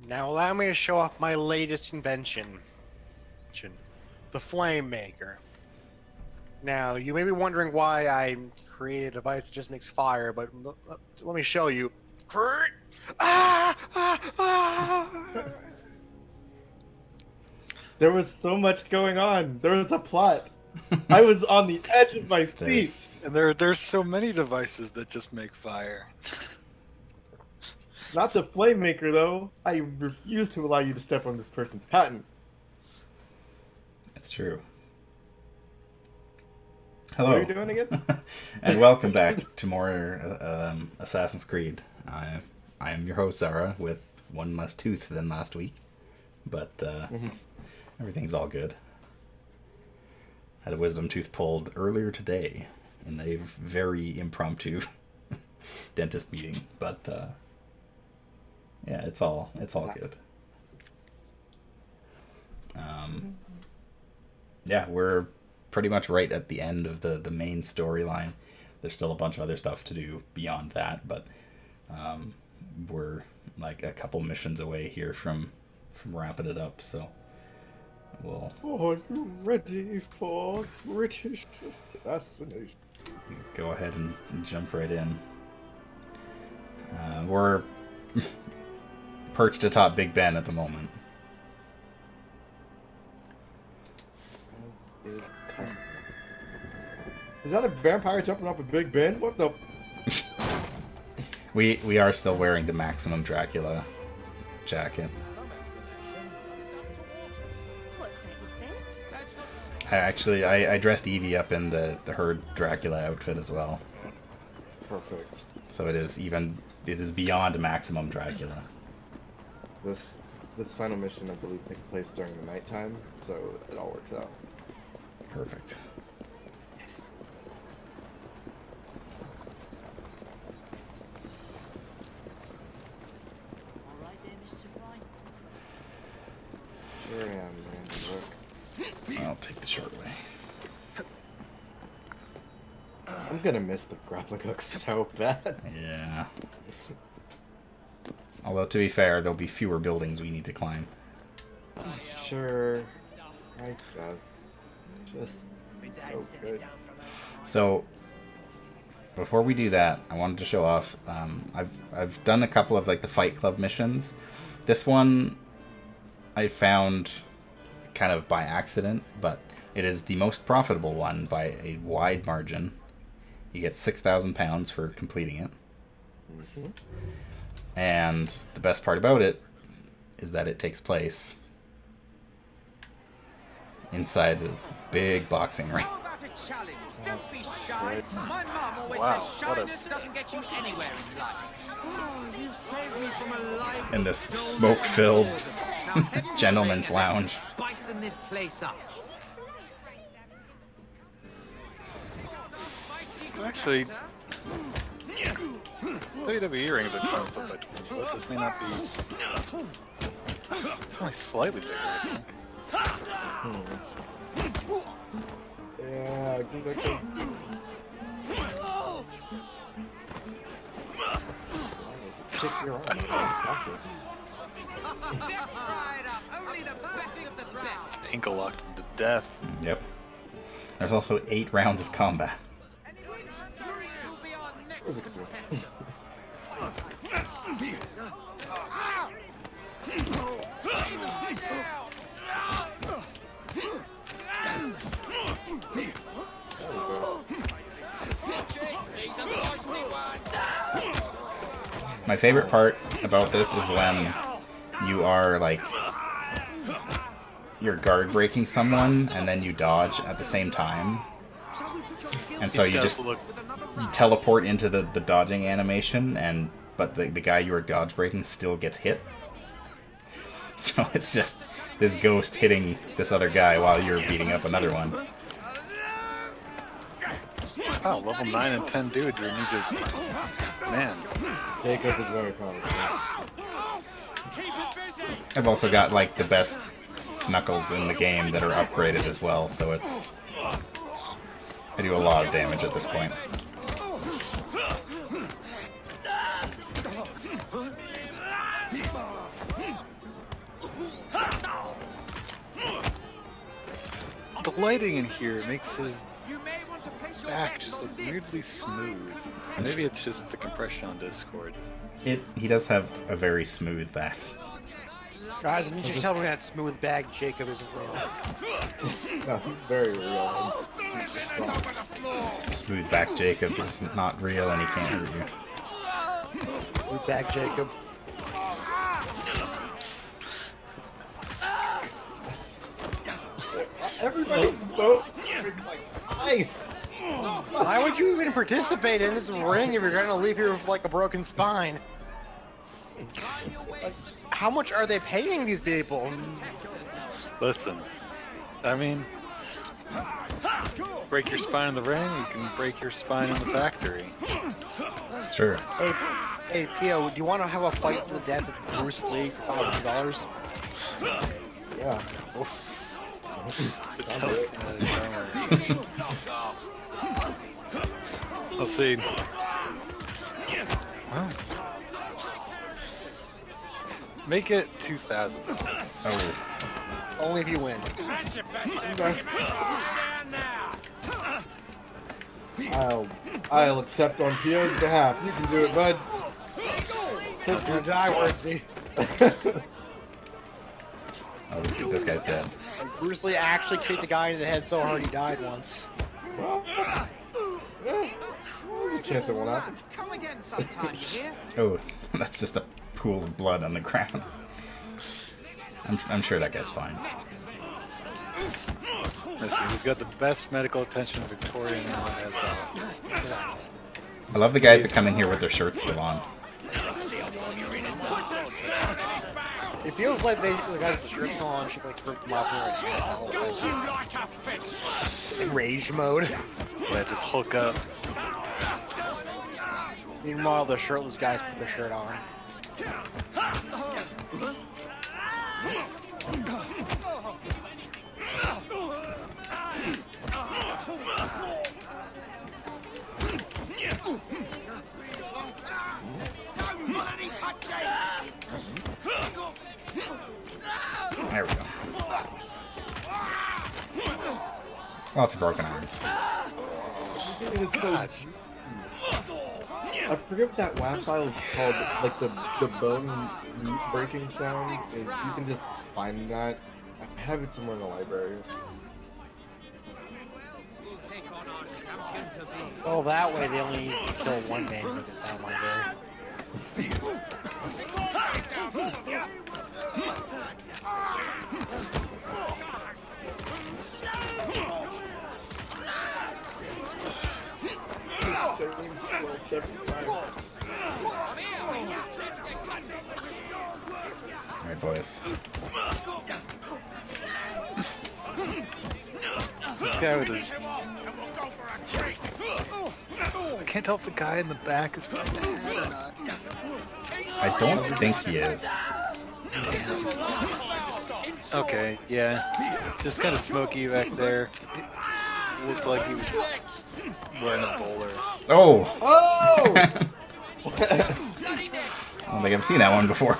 Now allow me to show off my latest invention, the Flame Maker. Now, you may be wondering why I created a device that just makes fire, but let me show you. Ah, ah, ah. There was so much going on. There was a plot. I was on the edge of my seat. And there's so many devices that just make fire. Not the flame maker, though. I refuse to allow you to step on this person's patent. That's true. What Hello. are you doing again? And welcome back to more Assassin's Creed. I am your host, Zara, with one less tooth than last week. But everything's all good. Had a wisdom tooth pulled earlier today in a very impromptu dentist meeting. But yeah, it's all good. Yeah, we're pretty much right at the end of the main storyline. There's still a bunch of other stuff to do beyond that, but we're like a couple missions away here from wrapping it up, so we'll... Are you ready for British assassination? Go ahead and jump right in. We're perched atop Big Ben at the moment. Is that a vampire jumping off a Big Ben? What the? We are still wearing the Maximum Dracula jacket. I dressed Evie up in the Herd Dracula outfit as well. Perfect. So it is beyond Maximum Dracula. This final mission, I believe, takes place during the nighttime, so it all works out. Perfect. Yes. Sure am, man. Look. I'll take the short way. I'm gonna miss the grappling hook so bad. Yeah. Although, to be fair, there'll be fewer buildings we need to climb. Sure. I guess. Just so good. So, before we do that, I wanted to show off. I've done a couple of like the Fight Club missions. This one I found kind of by accident, but it is the most profitable one by a wide margin. You get £6,000 for completing it. Mm-hmm. And the best part about it is that it takes place inside a big boxing ring. Don't be shy. My mom always says shyness doesn't get you anywhere in life. Oh, you saved me from a life In this smoke-filled gentleman's lounge. Spicing this place up. Actually, WWE rings are 20 foot by 20 foot. This may not be... It's only slightly bigger, I think. Yeah, give that go. Kick your arm. Stop it. Step right up. Only the best of the best. Ankle locked him to death. Yep. There's also 8 rounds of combat. And in which Fury will be our next contestant. My favorite part about this is when you are like you're guard breaking someone and then you dodge at the same time, and so you teleport into the dodging animation, but the guy you are dodge breaking still gets hit. So it's just this ghost hitting this other guy while you're beating up another one. Wow, level 9 and 10 dudes, and you just... Man. Jacob is very powerful. I've also got like the best knuckles in the game that are upgraded as well, so it's... I do a lot of damage at this point. The lighting in here makes his You may want to place your back bets just on look this. weirdly smooth. Maybe it's just the compression on Discord. He does have a very smooth back. Guys, I need you to tell me that smooth bag Jacob isn't real. No, he's very real. Smooth back Jacob is not real and he can't hurt you. Smooth bag Jacob. Everybody's boat like ice. Why would you even participate in this ring if you're gonna leave here with like a broken spine? How much are they paying these people? Listen, I mean, break your spine in the ring, you can break your spine in the factory. Sure. Hey, Pio, do you want to have a fight to the death with Bruce Lee for $500? Yeah. Let's see. Well, make it $2,000. Oh, Only if you win. I'll accept on Pio's behalf. You can do it, bud. It's gonna die, Wordsy. oh this guy's dead. Bruce Lee actually kicked the guy in the head so hard he died once. There's a chance it won't happen. Come again sometime, you hear? Oh, that's just a pool of blood on the ground. I'm sure that guy's fine. Listen, he's got the best medical attention Victorian England has now. I love the guys that come in here with their shirts still on. It feels like the guys with the shirts on should like rip them off in rage mode. Yeah, just hook up. Meanwhile, the shirtless guys put their shirt on. There we go. Lots of broken arms. It is so... I forget what that WAV file is called. Like the bone meat breaking sound. You can just find that. I have it somewhere in the library. Oh, that way they only need to kill one man to make it sound like that. Alright, boys. This guy with his... I can't tell if the guy in the back is bad or not. I don't think he is. Okay, yeah. Just kind of smoky back there. It looked like he was wearing a bowler. Oh! Oh! I don't think I've seen that one before.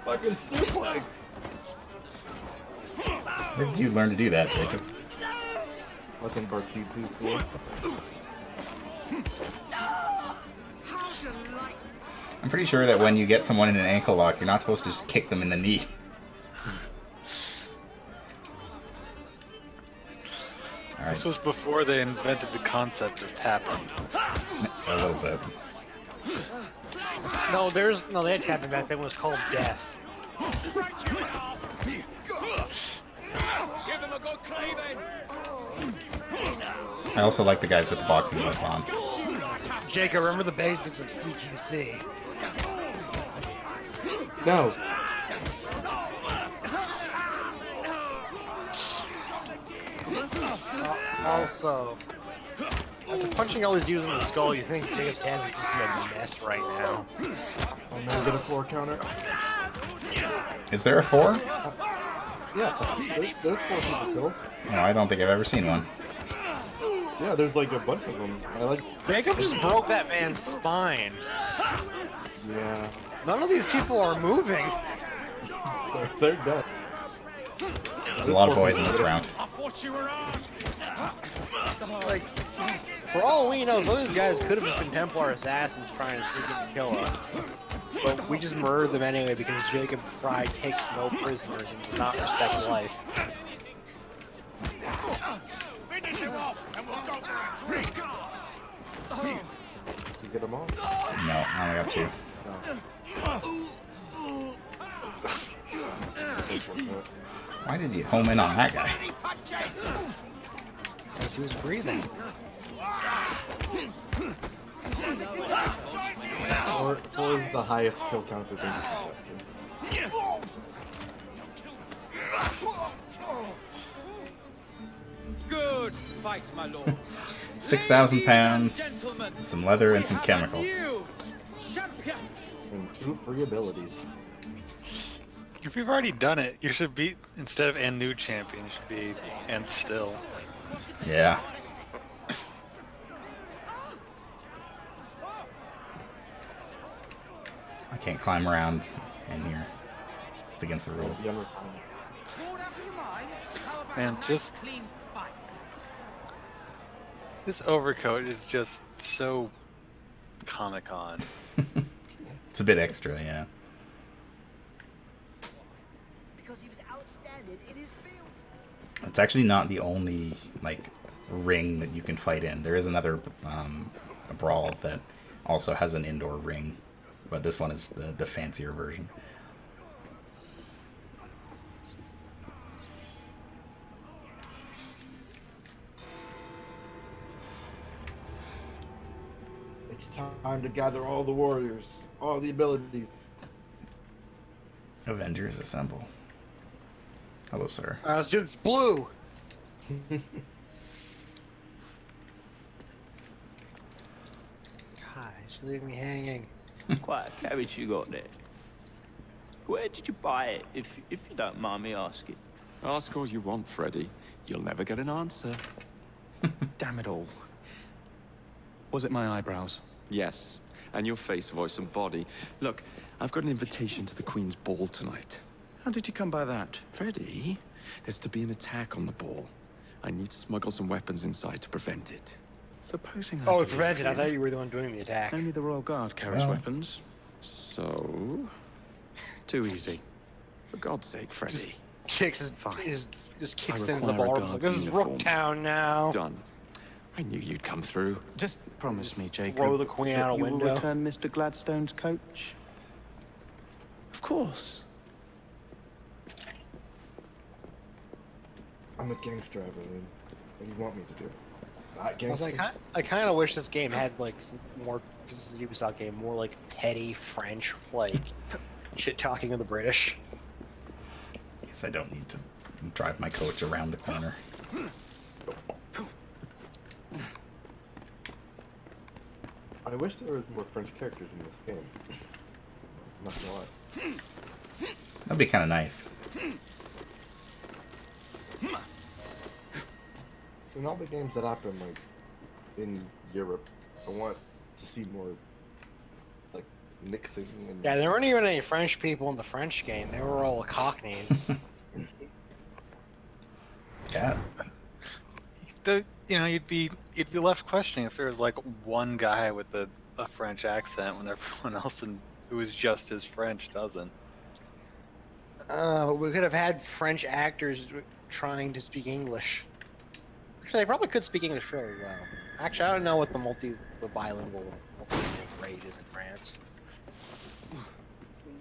Fucking suplex. Where did you learn to do that, Jacob? Fucking Bartitsu school. I'm pretty sure that when you get someone in an ankle lock, you're not supposed to just kick them in the knee. Alright, This was before they invented the concept of tapping. a little bit. No, they had tapping back then. It was called death. I also like the guys with the boxing gloves on. Jacob, remember the basics of CQC. No. Also, after punching all these dudes in the skull, you think Jacob's hands would just be a mess right now. Oh man, get a 4 counter. Is there a 4? Yeah, there's 4 people kills. No, I don't think I've ever seen one. Yeah, there's like a bunch of them. I like. Jacob just broke that man's spine. Yeah, None of these people are moving. they're dead. There's a lot of boys in this round. Like, for all we know, some of these guys could have just been Templar assassins trying to sneak in and kill us. But we just murdered them anyway because Jacob Fry takes no prisoners and does not respect life. Finish him off, and we'll go for a drink. Did you get them all? No, I only got 2. Why did you home in on that guy? Because he was breathing. Four is the highest kill count I think you can get. 'Good fight, my lord. 6,000 pounds, Gentlemen, some leather, and we some have a chemicals. new champion. And 2 free abilities. If you've already done it, you should be, instead of and new champion, you should be and still. Yeah. I can't climb around in here. It's against the rules. The unrefined. Bored out of your mind? How about Man, a nice just- clean fight? This overcoat is just so Comic-Con. It's a bit extra, yeah. Because he was outstanding in his field. It's actually not the only like ring that you can fight in. There is another a brawl that also has an indoor ring, but this one is the fancier version. It's time to gather all the warriors, all the abilities. Avengers assemble. Hello, sir. Let's do this blue. God, you leave me hanging. Quite a carriage you got there. Where did you buy it, if you don't mind me asking? Ask all you want, Freddy. You'll never get an answer. Damn it all. Was it my eyebrows? Yes, and your face, voice, and body. Look, I've got an invitation to the Queen's ball tonight. How did you come by that? Freddy, there's to be an attack on the ball. I need to smuggle some weapons inside to prevent it. Supposing I Oh, believe it's prevented. I you. thought you were the one doing the attack. Only the Royal Guard carries Well. weapons. So, Too easy. for God's sake, Freddy. Kicks his, Fine. just kicks I into the require a bar. Like, guard's this is uniform. Rooktown now. Done. I knew you'd come through. Just promise me, Jacob, throw the Queen that out a you will window. return Mr. Gladstone's coach. Of course. I'm a gangster, Evelyn. What do you want me to do? Not I was gangster. like, I kind of wish this game had like more. This is a Ubisoft game, more like petty French, like shit talking of the British. Guess I don't need to drive my coach around the corner. I wish there was more French characters in this game. Not gonna lie. That'd be kind of nice. In all the games that happen, like, in Europe, I want to see more, like, mixing and... Yeah, there weren't even any French people in the French game. They were all Cockneys. Yeah. You'd be left questioning if there was like one guy with a French accent when everyone else who is just as French doesn't. We could have had French actors trying to speak English. Actually, they probably could speak English very well. Actually, I don't know what the bilingual rate is in France.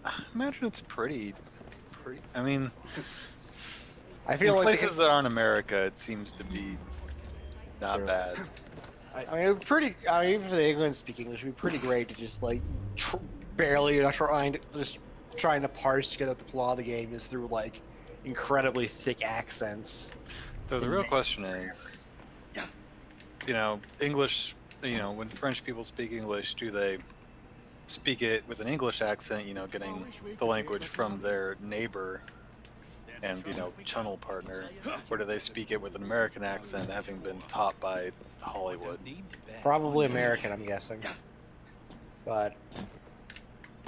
I imagine it's pretty. I mean, I feel in like places that aren't America, it seems to be not bad. I mean, it would be pretty. I mean, even if they couldn't speak English, it'd be pretty great to just like barely trying to parse together the plot of the game is through like incredibly thick accents. Though the real question is, English. When French people speak English, do they speak it with an English accent? Getting the language from their neighbor and channel partner, or do they speak it with an American accent, having been taught by Hollywood? Probably American, I'm guessing. But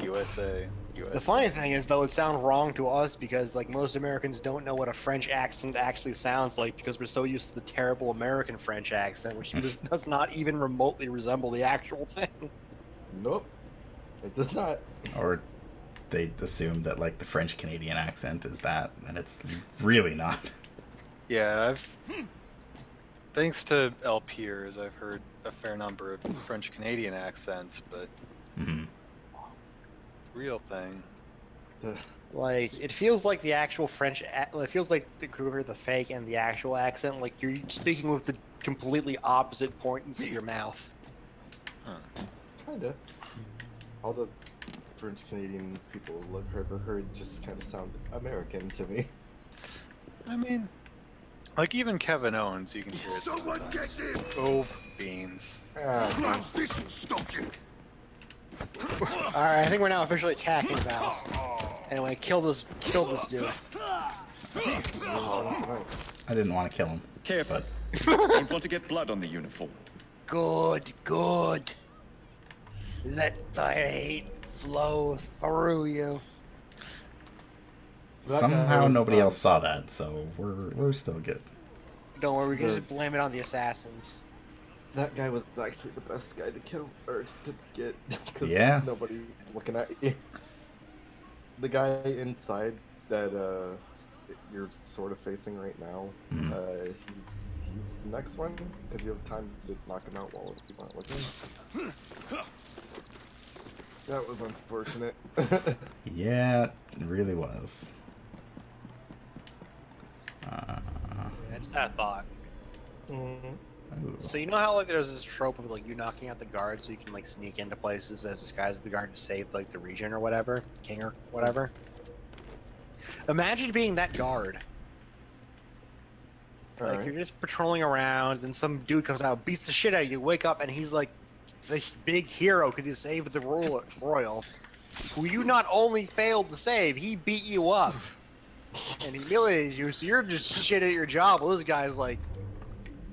USA. US. The funny thing is, though, it sounds wrong to us because, like, most Americans don't know what a French accent actually sounds like because we're so used to the terrible American French accent, which does not even remotely resemble the actual thing. Nope, it does not. Or they assume that like the French Canadian accent is that, and it's really not. Yeah, thanks to LPers, I've heard a fair number of French Canadian accents, but Mm-hmm. real thing. Like, it feels like the actual French. It feels like the fake and the actual accent. Like you're speaking with the completely opposite points of your mouth. Kinda. All the French Canadian people I've ever heard just kind of sound American to me. I mean, like even Kevin Owens, you can hear it sometimes. Oh, beans. All right, I think we're now officially attacking Valve. Anyway, kill this dude. I didn't want to kill him. Careful. Don't want to get blood on the uniform. Good. Let the hate flow through you. Somehow nobody else saw that, so we're still good. Don't worry, we can just blame it on the assassins. That guy was actually the best guy to kill, or to get, because Yeah. nobody's looking at you. The guy inside that you're sort of facing right now, he's the next one, because you have time to knock him out while people aren't looking. That was unfortunate. Yeah, it really was. I just had a thought. Ooh. So you know how like there's this trope of like you knocking out the guard so you can like sneak into places as disguised as the guard to save like the region or whatever, king or whatever. Imagine being that guard. Like you're just patrolling around, and some dude comes out, beats the shit out of you. Wake up, and he's like the big hero because he saved the royal, who you not only failed to save, he beat you up and humiliated you. So you're just shit at your job. Well, this guy's like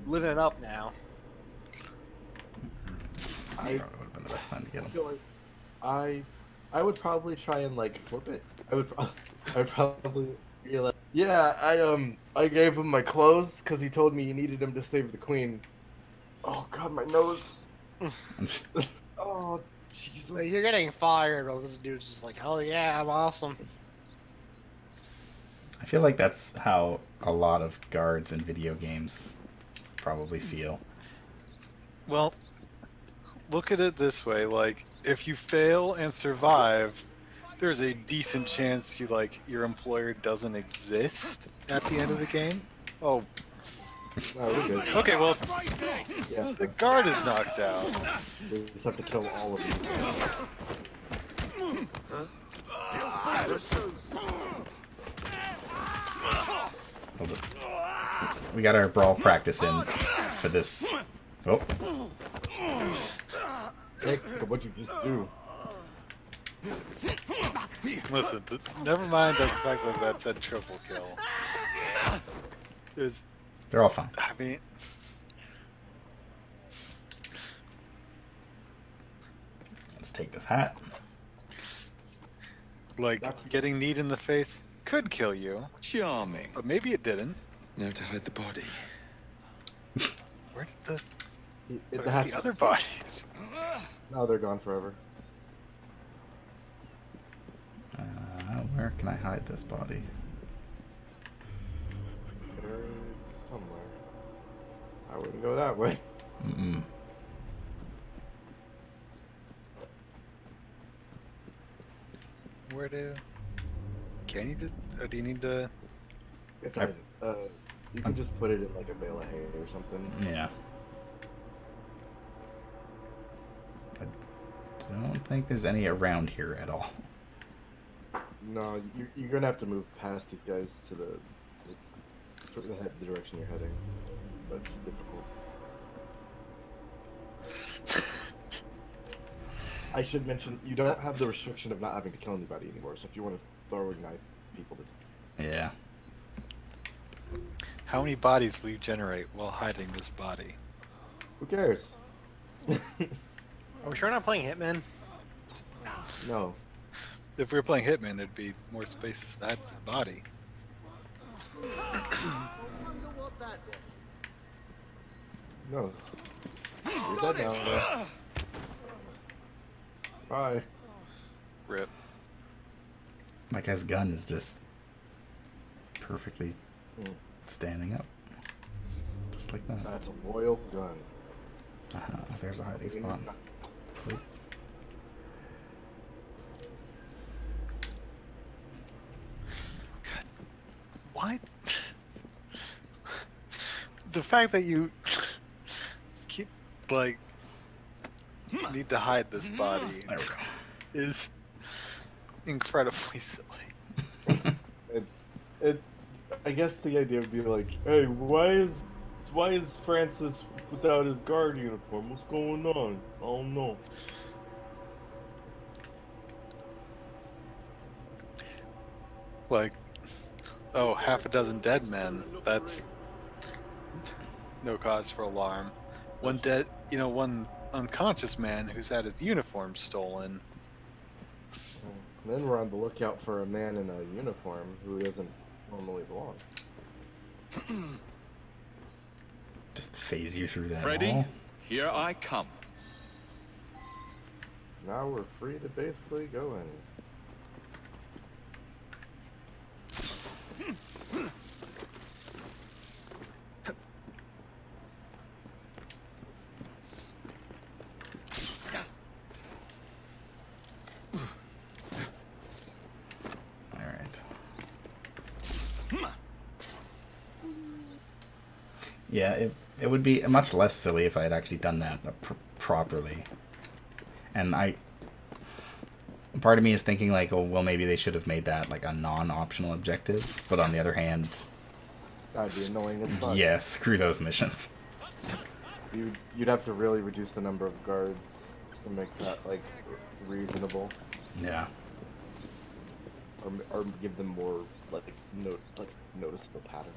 living it up now. Probably would have been the best time to get him. feel like I would probably try and like flip it. I would probably be like, yeah, I gave him my clothes because he told me he needed him to save the queen. Oh god, my nose. Oh Jesus. Like, you're getting fired, while this dude's just like, hell yeah, I'm awesome. I feel like that's how a lot of guards in video games probably feel. Well, look at it this way: like, if you fail and survive, there's a decent chance your employer doesn't exist at the end of the game. Oh, No, we're good. okay. Well, Yeah, the guard is knocked out. we just have to kill all of these guys. We got our brawl practice in for this. Oh, Hey, what'd you just do? Listen, never mind the fact that that said triple kill. they're all fine. I mean, Let's take this hat. getting kneed in the face could kill you, Charming. but maybe it didn't. Now to hide the body. Where did It the has other bodies? No, they're gone forever. Where can I hide this body? They're somewhere. I wouldn't go that way. Mm-mm. Can you just? Or do you need to? If you can just put it in like a bale of hay or something. Yeah. I don't think there's any around here at all. No, you're gonna have to move past these guys to the direction you're heading. That's difficult. I should mention you don't have the restriction of not having to kill anybody anymore. So if you want to throw a knife, people. Yeah. How many bodies will you generate while hiding this body? Who cares? Are we sure not playing Hitman? No. If we were playing Hitman, there'd be more spaces to hide his body. No. You're dead now. Bye. Rip. That guy's gun is just perfectly standing up. Just like that. That's a royal gun. There's a hiding spot. Wait. God, what? The fact that you keep, like, need to hide this body There we go. is incredibly silly. I guess the idea would be like, hey, why is Francis without his guard uniform? What's going on? I don't know. Like, oh, half a dozen dead men. That's no cause for alarm. One unconscious man who's had his uniform stolen. And then we're on the lookout for a man in a uniform who doesn't normally belong. Just phase you through that Freddy, wall. here I come. Now we're free to basically go in. Yeah, it would be much less silly if I had actually done that properly. And part of me is thinking like, oh, well, maybe they should have made that like a non-optional objective. But on the other hand, That'd be annoying as fuck. yeah, screw those missions. You'd have to really reduce the number of guards to make that like reasonable. Yeah. Or give them more like noticeable pattern.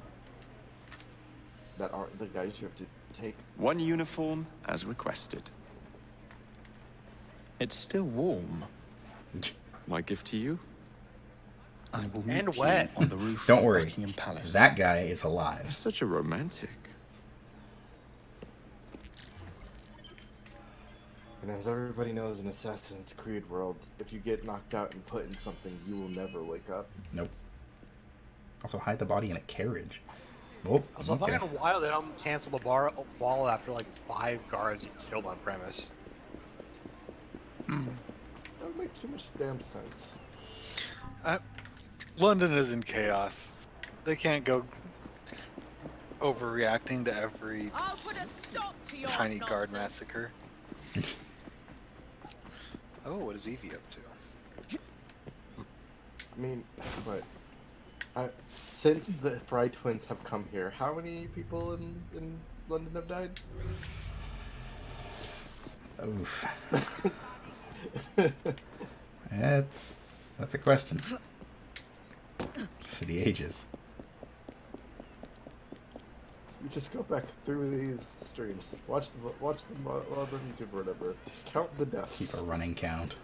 That are the guys you have to take. One uniform as requested. It's still warm. My gift to you? I will And meet wet. you on the roof Don't of worry, Buckingham Palace. that guy is alive. You're such a romantic. And as everybody knows in Assassin's Creed world, if you get knocked out and put in something, you will never wake up. Nope. Also, hide the body in a carriage. Oh, Also, okay. fucking wild they don't cancel the ball after like 5 guards you killed on premise. That would make too much damn sense. London is in chaos. They can't go overreacting to every I'll put a stop to your tiny guard nonsense. massacre. Oh, what is Evie up to? I mean, but since the Fry twins have come here, how many people in London have died? Oof. That's a question. For the ages. You just go back through these streams, watch them on YouTube or whatever. Just count the deaths. Keep a running count.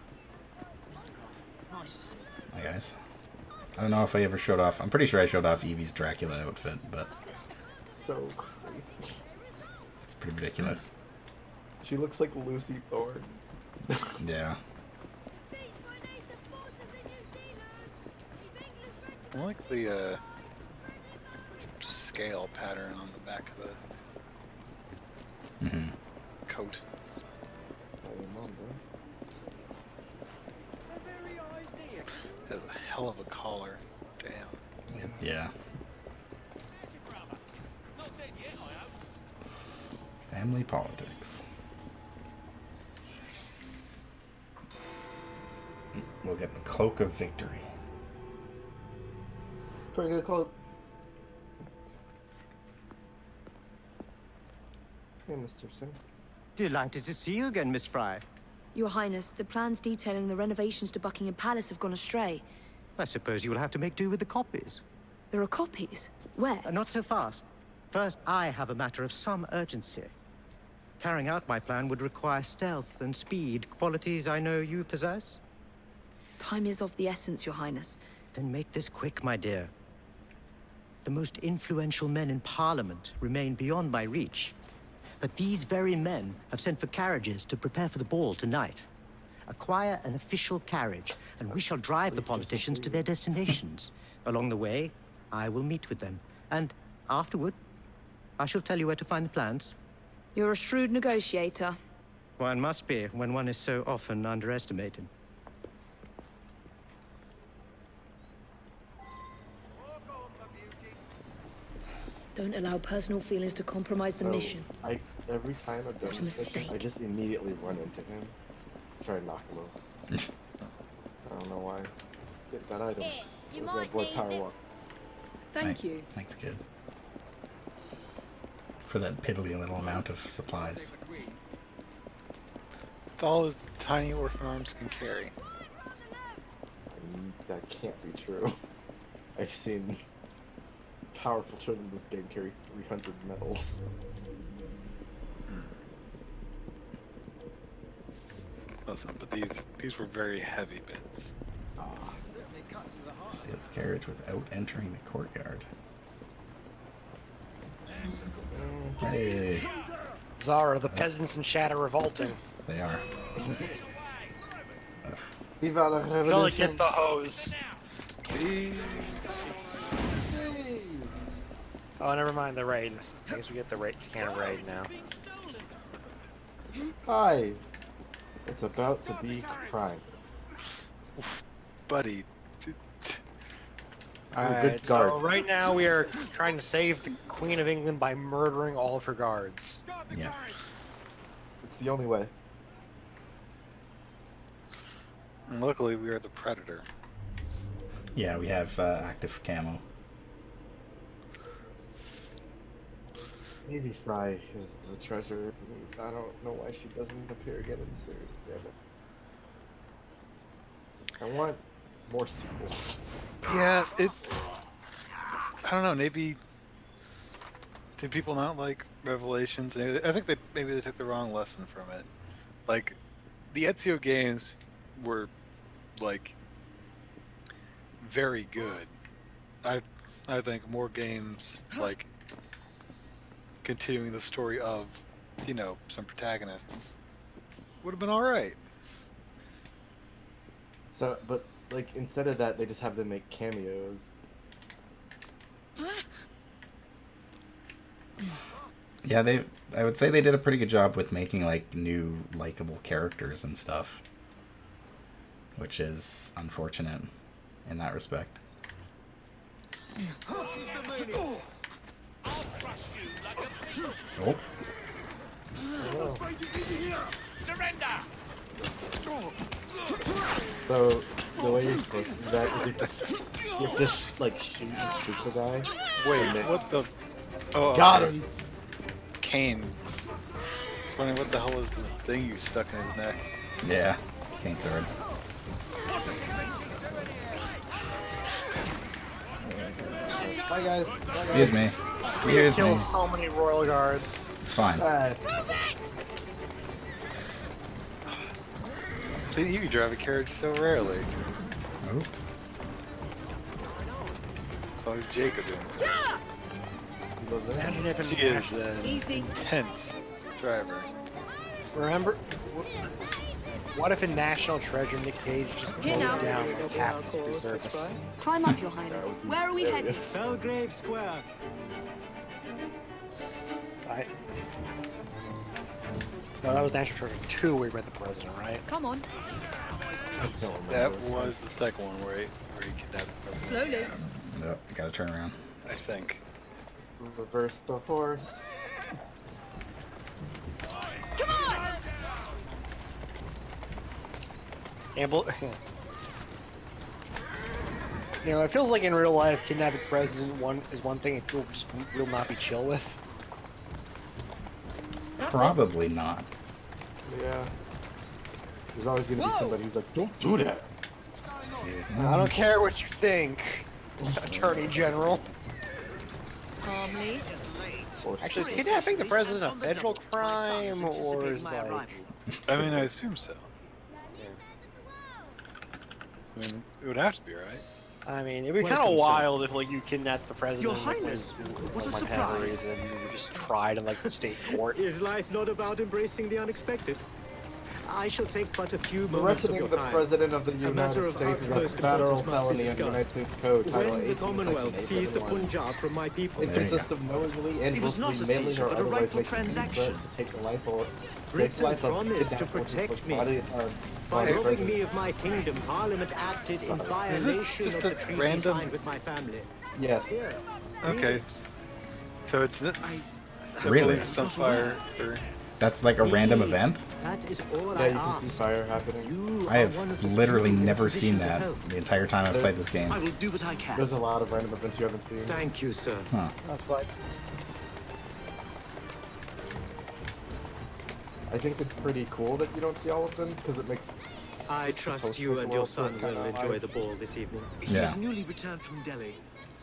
Hi guys. I don't know if I ever showed off. I'm pretty sure I showed off Evie's Dracula outfit, but So crazy. it's pretty ridiculous. She looks like Lucy Thorne. Yeah. I like the scale pattern on the back of the coat. Has a hell of a collar. Damn. Yeah. Family politics. We'll get the Cloak of Victory. Pretty good call. Hey, Mr. Singh. Delighted to see you again, Miss Fry. Your Highness, the plans detailing the renovations to Buckingham Palace have gone astray. I suppose you will have to make do with the copies. There are copies? Where? Not so fast. First, I have a matter of some urgency. Carrying out my plan would require stealth and speed, qualities I know you possess. Time is of the essence, Your Highness. Then make this quick, my dear. The most influential men in Parliament remain beyond my reach. But these very men have sent for carriages to prepare for the ball tonight. Acquire an official carriage, and we shall drive the politicians to their destinations. Along the way, I will meet with them. And afterward, I shall tell you where to find the plans. You're a shrewd negotiator. One must be when one is so often underestimated. Don't allow personal feelings to compromise the mission. Every time I've done What a this mission, mistake. I just immediately run into him. Try to knock him over. I don't know why. Get that item. You Where's might that boy need power it. walk? Thank you. Thanks, kid. For that piddly little amount of supplies. It's all his tiny orphan arms can carry. That can't be true. I've seen powerful children in this game carry 300 medals. Listen, but these were very heavy bits. Steal the carriage without entering the courtyard. Hey, Zara, the peasants in chat are revolting. they are. Viva la Don't revolution! get the hose. These. Oh, never mind the raid. I guess we get the can of raid now. Hi! It's about to be crime. Buddy. Alright, so guard. right now we are trying to save the Queen of England by murdering all of her guards. Yes. It's the only way. And luckily, we are the predator. Yeah, we have active camo. Maybe Fry is the treasure. I don't know why she doesn't appear again in the series. Damn it. I want more sequels. Yeah, it's. I don't know. Maybe. Did people not like Revelations? I think maybe they took the wrong lesson from it. Like, the Ezio games were like very good. I think more games like continuing the story of, you know, some protagonists would have been all right. So, but like instead of that, they just have them make cameos. Yeah, I would say they did a pretty good job with making like new likable characters and stuff, which is unfortunate in that respect. Oh. So the way you're supposed to do that is you have to like shoot and shoot the guy. Wait, what the? Oh, Got okay. him. Kane. I was wondering what the hell was the thing you stuck in his neck. Yeah, Kane sword. Bye guys. Excuse me. We have Excuse me. killed so many royal guards. It's fine. See, you drive a carriage so rarely. Oh. It's always Jacob doing it. Imagine if She is an Easy. intense driver. Remember, what if in National Treasure Nick Cage just Here mowed now. down half the reservists? Climb up, Your Highness. Where are we headed? Belgrave Square. No, that was National Treasure 2 where we met the president, right? Come on. That was the second one where he kidnapped the president. Slowly. Nope, you gotta turn around. I think. Reverse the horse. Come on! Able. You know, it feels like in real life, kidnapping the president is one thing and people just will not be chill with. Probably not. Yeah. There's always gonna be somebody who's like, don't do that. I don't care what you think, Attorney General. Calmly. Actually, is kidnapping the president a federal crime, or is like... I mean, I assume so. I mean, it would have to be, right? I mean, it'd be kind Welcome, of sir. wild if, like, you kidnapped the president. Your like, Highness, what a whatever surprise. reason, you were just tried in, like, state court. Is life not about embracing the unexpected? I shall take but a few moments of Arresting your the time. President of the matter United of States is a utmost federal importance must be felony under the United discussed. States Code, Title When 18, the Commonwealth Section seized the 871. Punjab from my people, It consists of knowingly and It was not willfully a mailing seizure, or but a otherwise rightful making any threat transaction. to take the life or Britain life of promised to kidnapped persons protect with me. body or By body robbing present. me of my kingdom, Parliament acted in violation just of a the treaty random- signed with my family. Yes. Here, Okay. So it's the Really? police is on fire for. That's like a random event? that is all Yeah, I you can see ask. fire happening. You I are one of have the literally few in a never position seen to that help. the entire time I've played this game. I will do what I can. There's a lot of random events you haven't seen. Thank you, sir. Huh. That's like, I think it's pretty cool that you don't see all of them because it makes I It's trust supposed you to and go your up son with will kinda enjoy high. the ball this evening. Yeah. newly returned from Delhi.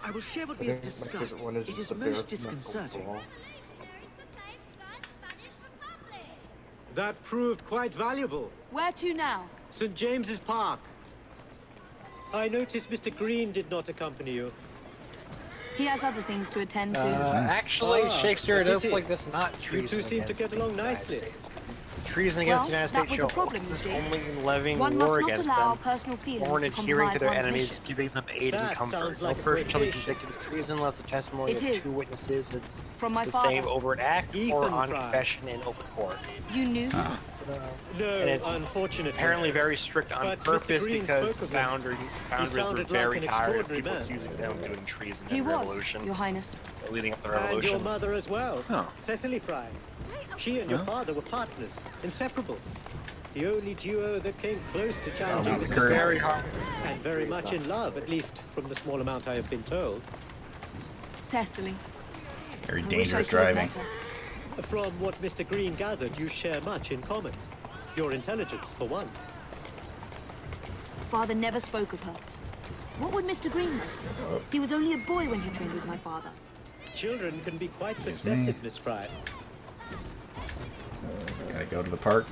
I will share what I think my favorite one is just the bare knuckle ball. That proved quite valuable. Where to now? St. James's Park. I noticed Mr. Green did not accompany you. He has other things to attend to. actually, Ah, Shakespeare a does pity. like this not treason. You two seem to against get the along United nicely. States. Treason against the Well, United that States was a show problem, you this see. only in levying One war must not against allow them, personal feelings or to adhering to compromise their one's enemies, mission. giving them aid and That comfort. sounds No like a person shall be quotation. convicted of treason unless the testimony It of is. two witnesses is From my the father. same overt act or Ethan on Fry. confession in open court. You knew? No, And it's unfortunately. Apparently very strict on But Mr. purpose Green because spoke of the it. founders were sounded like very an tired of extraordinary people man. accusing them of doing treason He in the was, revolution, Your Highness. leading up to the And your revolution. mother as well. Oh. Cecily Fry. She and your father were partners, inseparable. The only duo that came close to challenging that's the correct. system. Very hard. And very much in love, at least from the small amount I have been told. Cecily. Very I wish I dangerous could have driving. met her. From what Mr. Green gathered, you share much in common. Your intelligence, for one. Father never spoke of her. What would Mr. Green know? He was only a boy when he trained with my father. Children can be quite Excuse me. perceptive, Miss Fry. Gotta go to the park.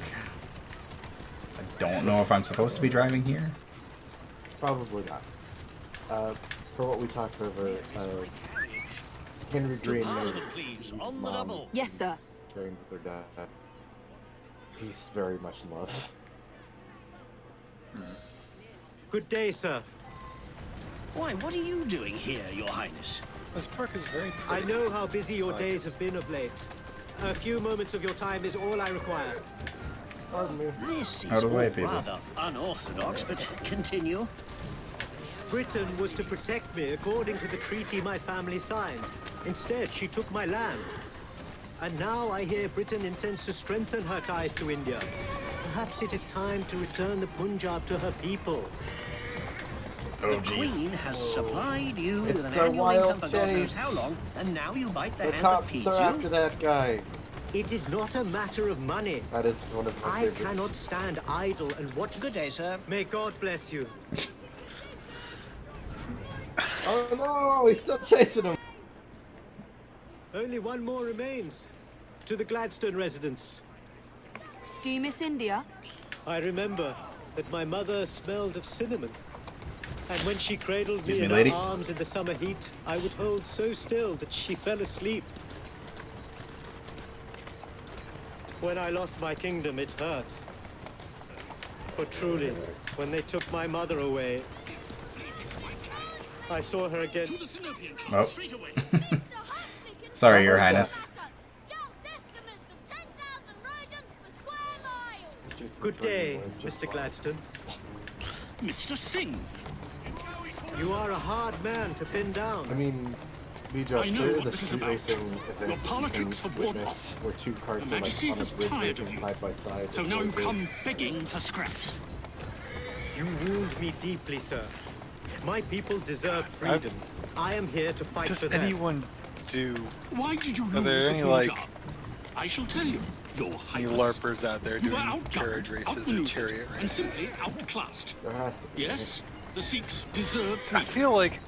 I don't know if I'm supposed to be driving here. Probably not. For what we talked over, Henry Green is mom Yes, sir. trained with their dad. He's very much in love. Good day, sir. Why, what are you doing here, Your Highness? This park is very I pretty. know how busy your days have been of late. A few moments of your time is all I require. Pardon me. This Out is of the way, all people. rather unorthodox, but continue. Britain was to protect me according to the treaty my family signed. Instead, she took my land. And now I hear Britain intends to strengthen her ties to India. Perhaps it is time to return the Punjab to her people. The Queen has supplied you It's with an the annual wild income for God knows chase. how long, and now you bite the The hand that cops feeds are you? after that guy. It is not a matter of money. That is one of my I favorites. cannot stand idle and watch. Good day, sir. May God bless you. Oh no, he's still chasing him. Only one more remains. To the Gladstone residence. Do you miss India? I remember that my mother smelled of cinnamon. And when she cradled Excuse me me, in lady. her arms in the summer heat, I would hold so still that she fell asleep. When I lost my kingdom, it hurt. For truly, when they took my mother away, I saw her again. Oh. Sorry, Your Highness. Good day, Mr. Gladstone. Mr. Singh. You are a hard man to pin down. I mean, we judge I know there what is a this is street about. racing event Your politics you have can worn witness off. where two carts Her are Majesty like on a has bridge tired of racing you. side by side. So It's now really you good. come begging for scraps. You wound me deeply, sir. My people deserve freedom. I am here to fight Does for them. anyone do Why did you Are lose there the any, Punjab? like, I shall tell you, Your any Highness. LARPers out there You were doing outgunned, carriage races or outmaneuvered, chariot and races? simply outclassed. There has to be. Yes, the Sikhs deserve I freedom. feel like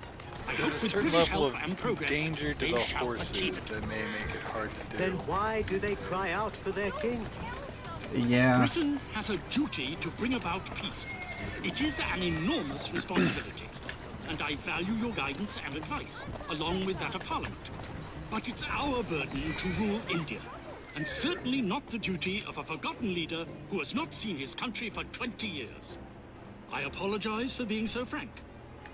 I hope there's a with certain British level help of and progress, danger to they the shall achieve horses it. that may make it hard to do. Then why do they cry out for their king? Yeah. Britain has a duty to bring about peace. It is an enormous responsibility, and I value your guidance and advice, along with that of Parliament. But it's our burden to rule India, and certainly not the duty of a forgotten leader who has not seen his country for 20 years. I apologize for being so frank,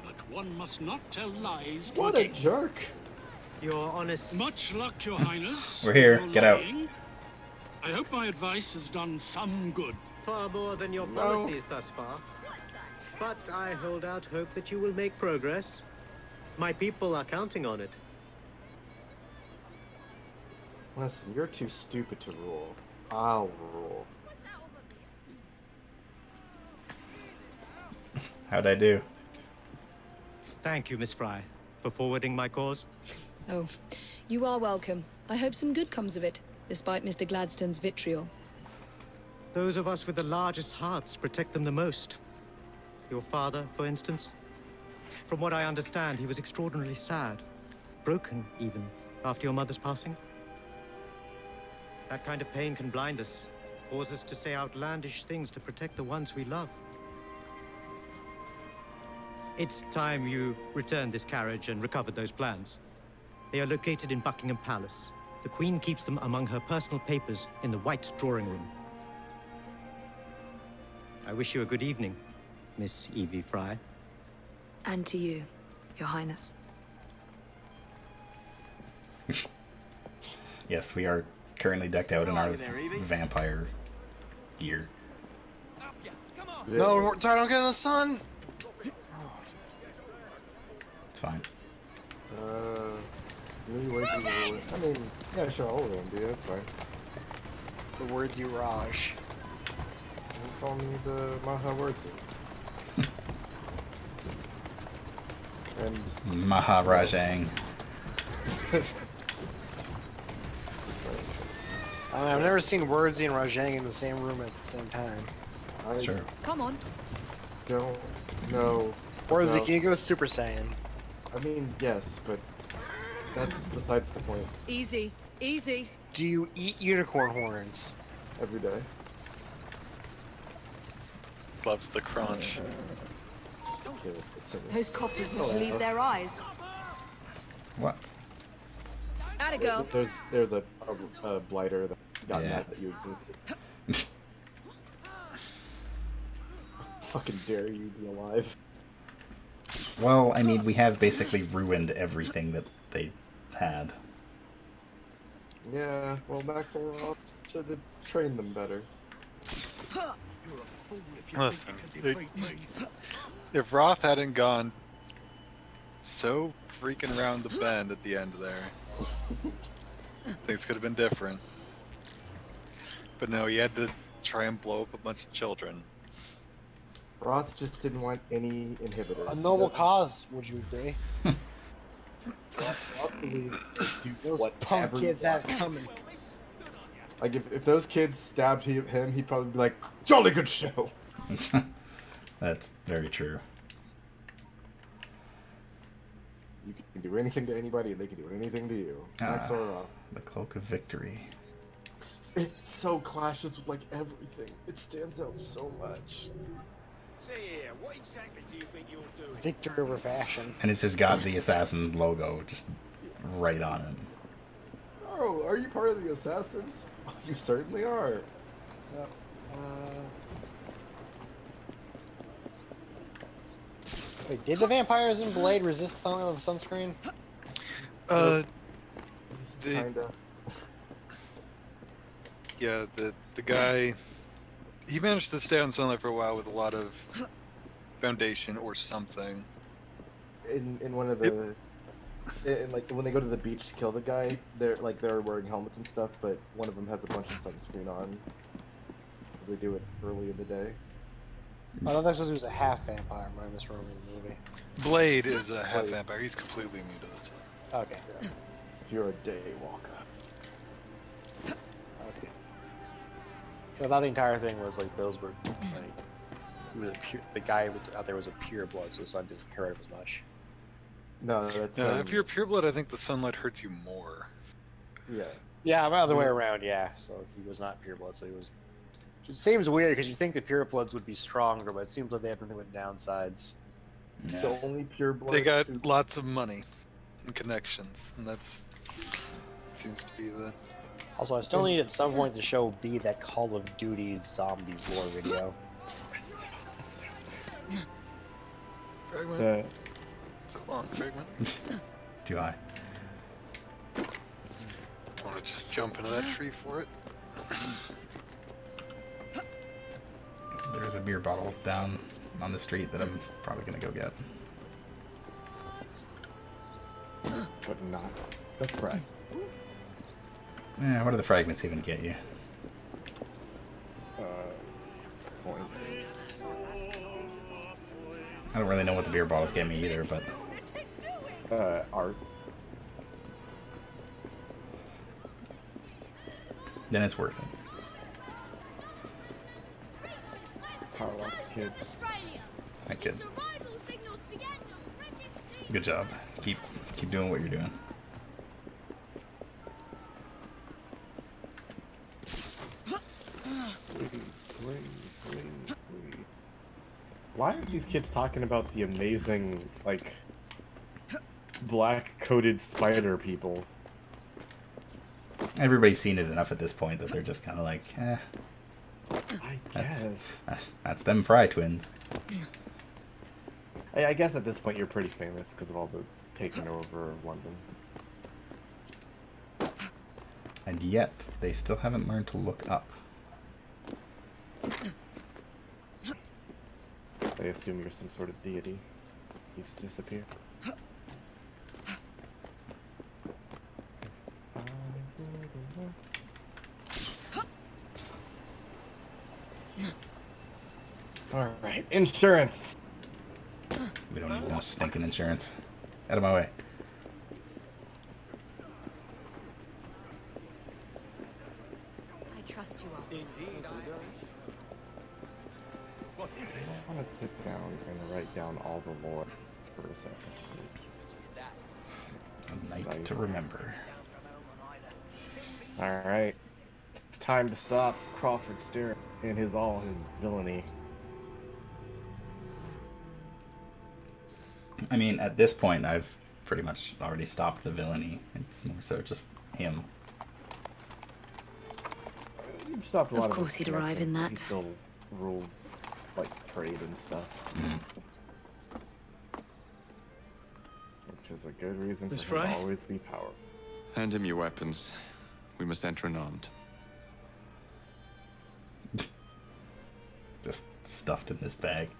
but one must not tell lies to What a a king. jerk! Your honest... Much luck, Your Highness. We're here. You're Get out. lying. I hope my advice has done some good. Far more than your policies thus far. But I hold out hope that you will make progress. My people are counting on it. Listen, you're too stupid to rule. I'll rule. How'd I do? Thank you, Miss Fry, for forwarding my cause. Oh, you are welcome. I hope some good comes of it, despite Mr. Gladstone's vitriol. Those of us with the largest hearts protect them the most. Your father, for instance. From what I understand, he was extraordinarily sad. Broken, even, after your mother's passing. That kind of pain can blind us, cause us to say outlandish things to protect the ones we love. It's time you returned this carriage and recovered those plans. They are located in Buckingham Palace. The Queen keeps them among her personal papers in the White Drawing Room. I wish you a good evening, Miss Evie Fry. And to you, Your Highness. Yes, we are currently decked out in our vampire gear. No, we're sorry, don't get in the sun. It's fine. Me waiting to rule. I mean, yeah, sure, I'll rule him, dude. That's fine. The words you Raj. Don't call me the Maha Wordson. And Maharajang. I've never seen Wordsy and Rajang in the same room at the same time. Sure. Come on. Don't know. Wordsy, about- can you go Super Saiyan? I mean, yes, but that's besides the point. Easy. Easy. Do you eat unicorn horns? Every day. Loves the crunch. Okay, it's in Those coppers won't believe their eyes. What? Atta girl. There's a blighter that got Yeah. mad that you existed. Fucking dare you be alive. Well, I mean, we have basically ruined everything that they had. Yeah, well, Maxwell should have trained them better. Listen, if Roth hadn't gone so freaking around the bend at the end there, things could have been different. But no, he had to try and blow up a bunch of children. Roth just didn't want any inhibitors. A noble cause, would you agree? Roth believes they do Those whatever punk he kids that wants. coming. Like, if those kids stabbed him, he'd probably be like, jolly good show. That's very true. You can do anything to anybody, and they can do anything to you. Max or Roth. The Cloak of Victory. It so clashes with, like, everything. It stands out so much. Say here, what exactly do you think you're doing? Victory over fashion. And it's just got the assassin logo just right on it. Oh, are you part of the Assassins? Oh, you certainly are. Yep. Wait, did the vampires in Blade resist some of sunscreen? Kinda. Yeah, the guy, he managed to stay on sunlight for a while with a lot of foundation or something. In one of the, in like when they go to the beach to kill the guy, they're wearing helmets and stuff, but one of them has a bunch of sunscreen on. Because they do it early in the day. I thought that was he was a half vampire. Am I misremembering the movie? Blade is a half vampire. He's completely immune to this. Okay. If you're a day walker. Okay. I thought the entire thing was like those were like he was a pure, the guy out there was a pure blood, so the sun didn't hurt him as much. No, that's if you're pureblood, I think the sunlight hurts you more. yeah. Yeah, the other way around. Yeah, so he was not pure blood, so he was It seems weird because you think the purebloods would be stronger, but it seems like they have nothing but downsides. The only pure blood. They got lots of money and connections, and that's seems to be the. Also, I still need at some point to show B that Call of Duty Zombies lore video. Fragment. So long, fragment. Too high. Do you want to just jump into that tree for it? There's a beer bottle down on the street that I'm probably gonna go get. But not the frag. Yeah, what do the fragments even get you? Points. I don't really know what the beer bottles get me either, but Art. then it's worth it. Power up, kid. Hi, kid. Good job. Keep doing what you're doing. Why are these kids talking about the amazing, like, black-coated spider people? Everybody's seen it enough at this point that they're just kind of like, eh. I guess. That's them Fry twins. I guess at this point you're pretty famous because of all the taking over of London. And yet, they still haven't learned to look up. They assume you're some sort of deity. You just disappear. Alright, insurance! We don't need no stinking insurance. Out of my way. I trust you all. Indeed, What is it? I want to sit down and write down all the lore for this episode. A night to remember. Alright. It's time to stop Crawford Stair and all his villainy. I mean, at this point, I've pretty much already stopped the villainy. It's more so just him. You've stopped a lot Of course his he'd arrive in connections, but that. He still rules, like, trade and stuff. Which is a good reason Miss for him Fry? to always be powerful. Hand him your weapons. We must enter unarmed. Just stuffed in this bag.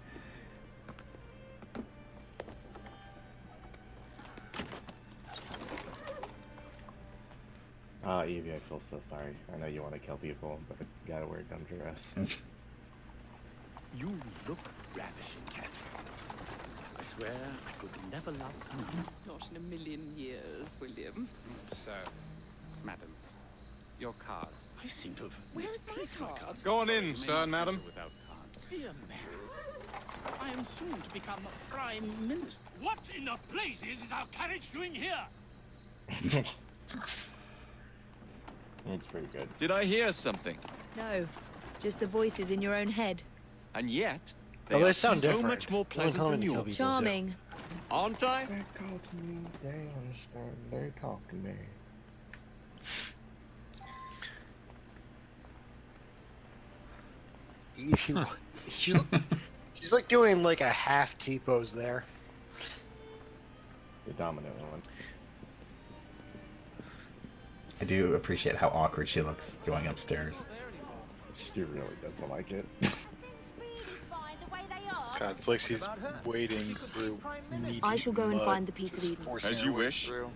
Evie, I feel so sorry. I know you want to kill people, but you gotta wear a dumb dress. You look ravishing, Catherine. I swear I could never love you. Not in a million years, William. So, madam, your cards. I seem to have Where's my misplaced my card? cards. Go on Sorry, in, you may sir, not madam. enter without cards. Dear Mary, I am soon to become Prime Minister. What in the blazes is our carriage doing here? It's pretty good. Did I hear something? No, just the voices in your own head. And yet, Oh, they are sound so different. much more They don't tell pleasant me than to kill yours. people. Charming. Aren't I? They call to me, they understand, they talk to me. She's like doing like a half T-pose there. The dominant one. I do appreciate how awkward she looks going upstairs. She really doesn't like it. God, it's like she's wading through knee-deep I shall go and mud, find the piece of just Eden. forcing As her you way wish. through.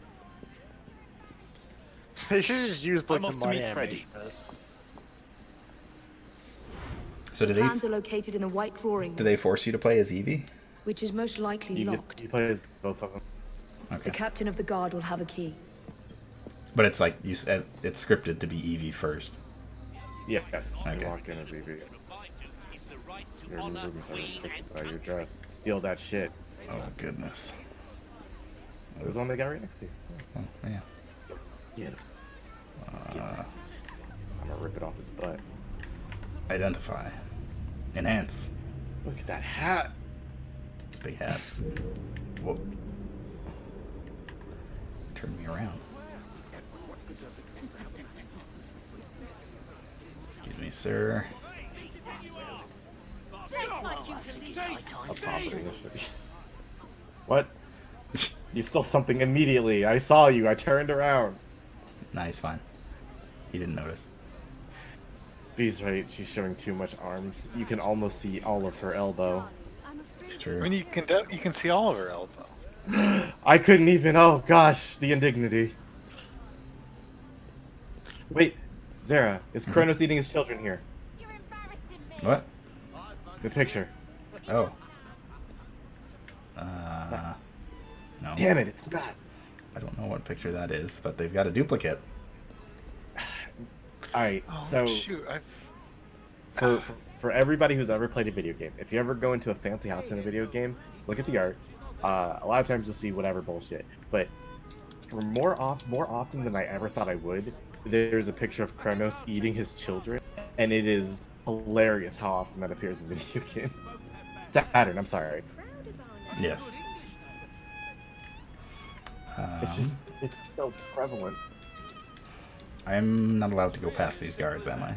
They should have just used like I'm the off to mud meet animation Freddy. for this. So Plans are located in the white drawing do room, they force you to play as Evie? which is most likely locked. You play as both of them. The Okay. captain of the guard will have a key. But it's like you said, it's scripted to be Evie first. Yes, Okay. you walk in as Evie. Your new rooms are restricted by your dress. Steal that shit. Oh goodness. It was on the guy right next to you. Oh, yeah. Yeah. I'm gonna rip it off his butt. Identify. Enhance. Look at that hat. Big hat. Whoa. Turn me around. Excuse me, sir. What? You stole something immediately. I saw you. I turned around. Nah, he's fine. He didn't notice. B's right. She's showing too much arms. You can almost see all of her elbow. It's true. I mean, you can see all of her elbow. I couldn't even. Oh gosh, the indignity. Wait, Zara, is Kronos eating his children here? What? The picture. Oh. No. Damn it, it's not. I don't know what picture that is, but they've got a duplicate. Alright, Oh, so shoot, for everybody who's ever played a video game, if you ever go into a fancy house in a video game, look at the art. A lot of times you'll see whatever bullshit. But for more often than I ever thought I would, there's a picture of Kronos eating his children, and it is hilarious how often that appears in video games. Saturn, I'm sorry. Yes. It's so prevalent. I'm not allowed to go past these guards, am I?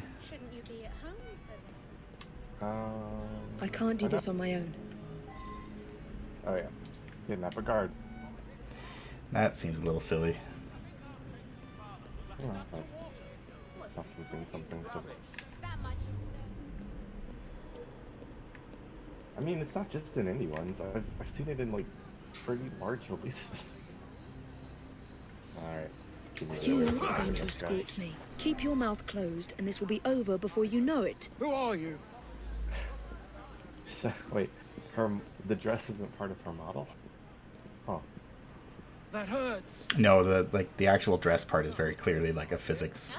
I can't do this on my own. Oh yeah. Kidnap a guard. That seems a little silly. Something silly. I mean, it's not just in indie ones. I've seen it in like pretty large releases. Alright. You are going to escort me. Keep your mouth closed, and this will be over before you know it. Who are you? So, wait, the dress isn't part of her model? Oh. That hurts. No, the actual dress part is very clearly like a physics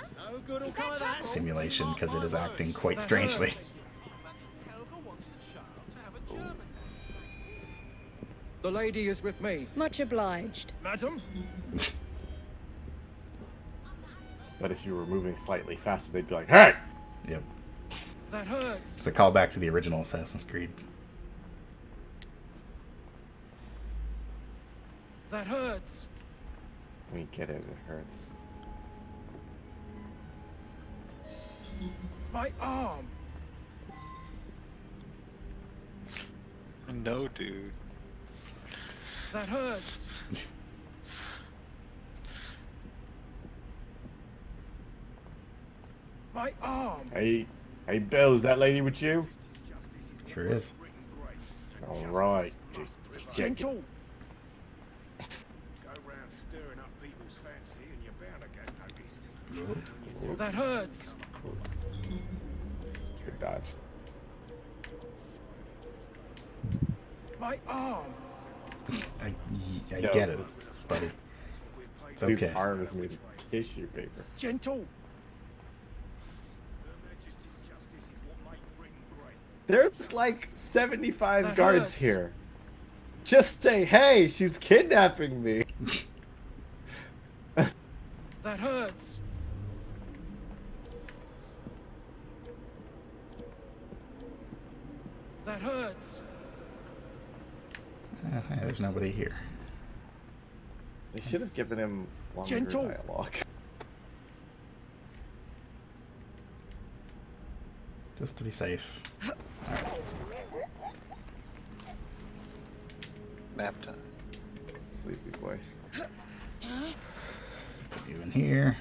simulation because it is acting quite strangely. The lady is with me. Much obliged. Madam? But if you were moving slightly faster, they'd be like, hey! Yep. That hurts. It's a callback to the original Assassin's Creed. That hurts. We get it, it hurts. My arm. No, dude. That hurts. My arm. Hey, Bill, is that lady with you? Sure is. All right. Gentle. Go round stirring up people's fancy and you're bound to get noticed. That hurts. Good dodge. My arm. I get it, buddy. It's okay. His arm is made of tissue paper. Gentle. There's like 75 guards here. Just say, hey, she's kidnapping me. That hurts. That hurts. Hey, there's nobody here. They should have given him longer Gentle. dialogue. Just to be safe. Alright. Nap time. Sleepy boy. Put you in here.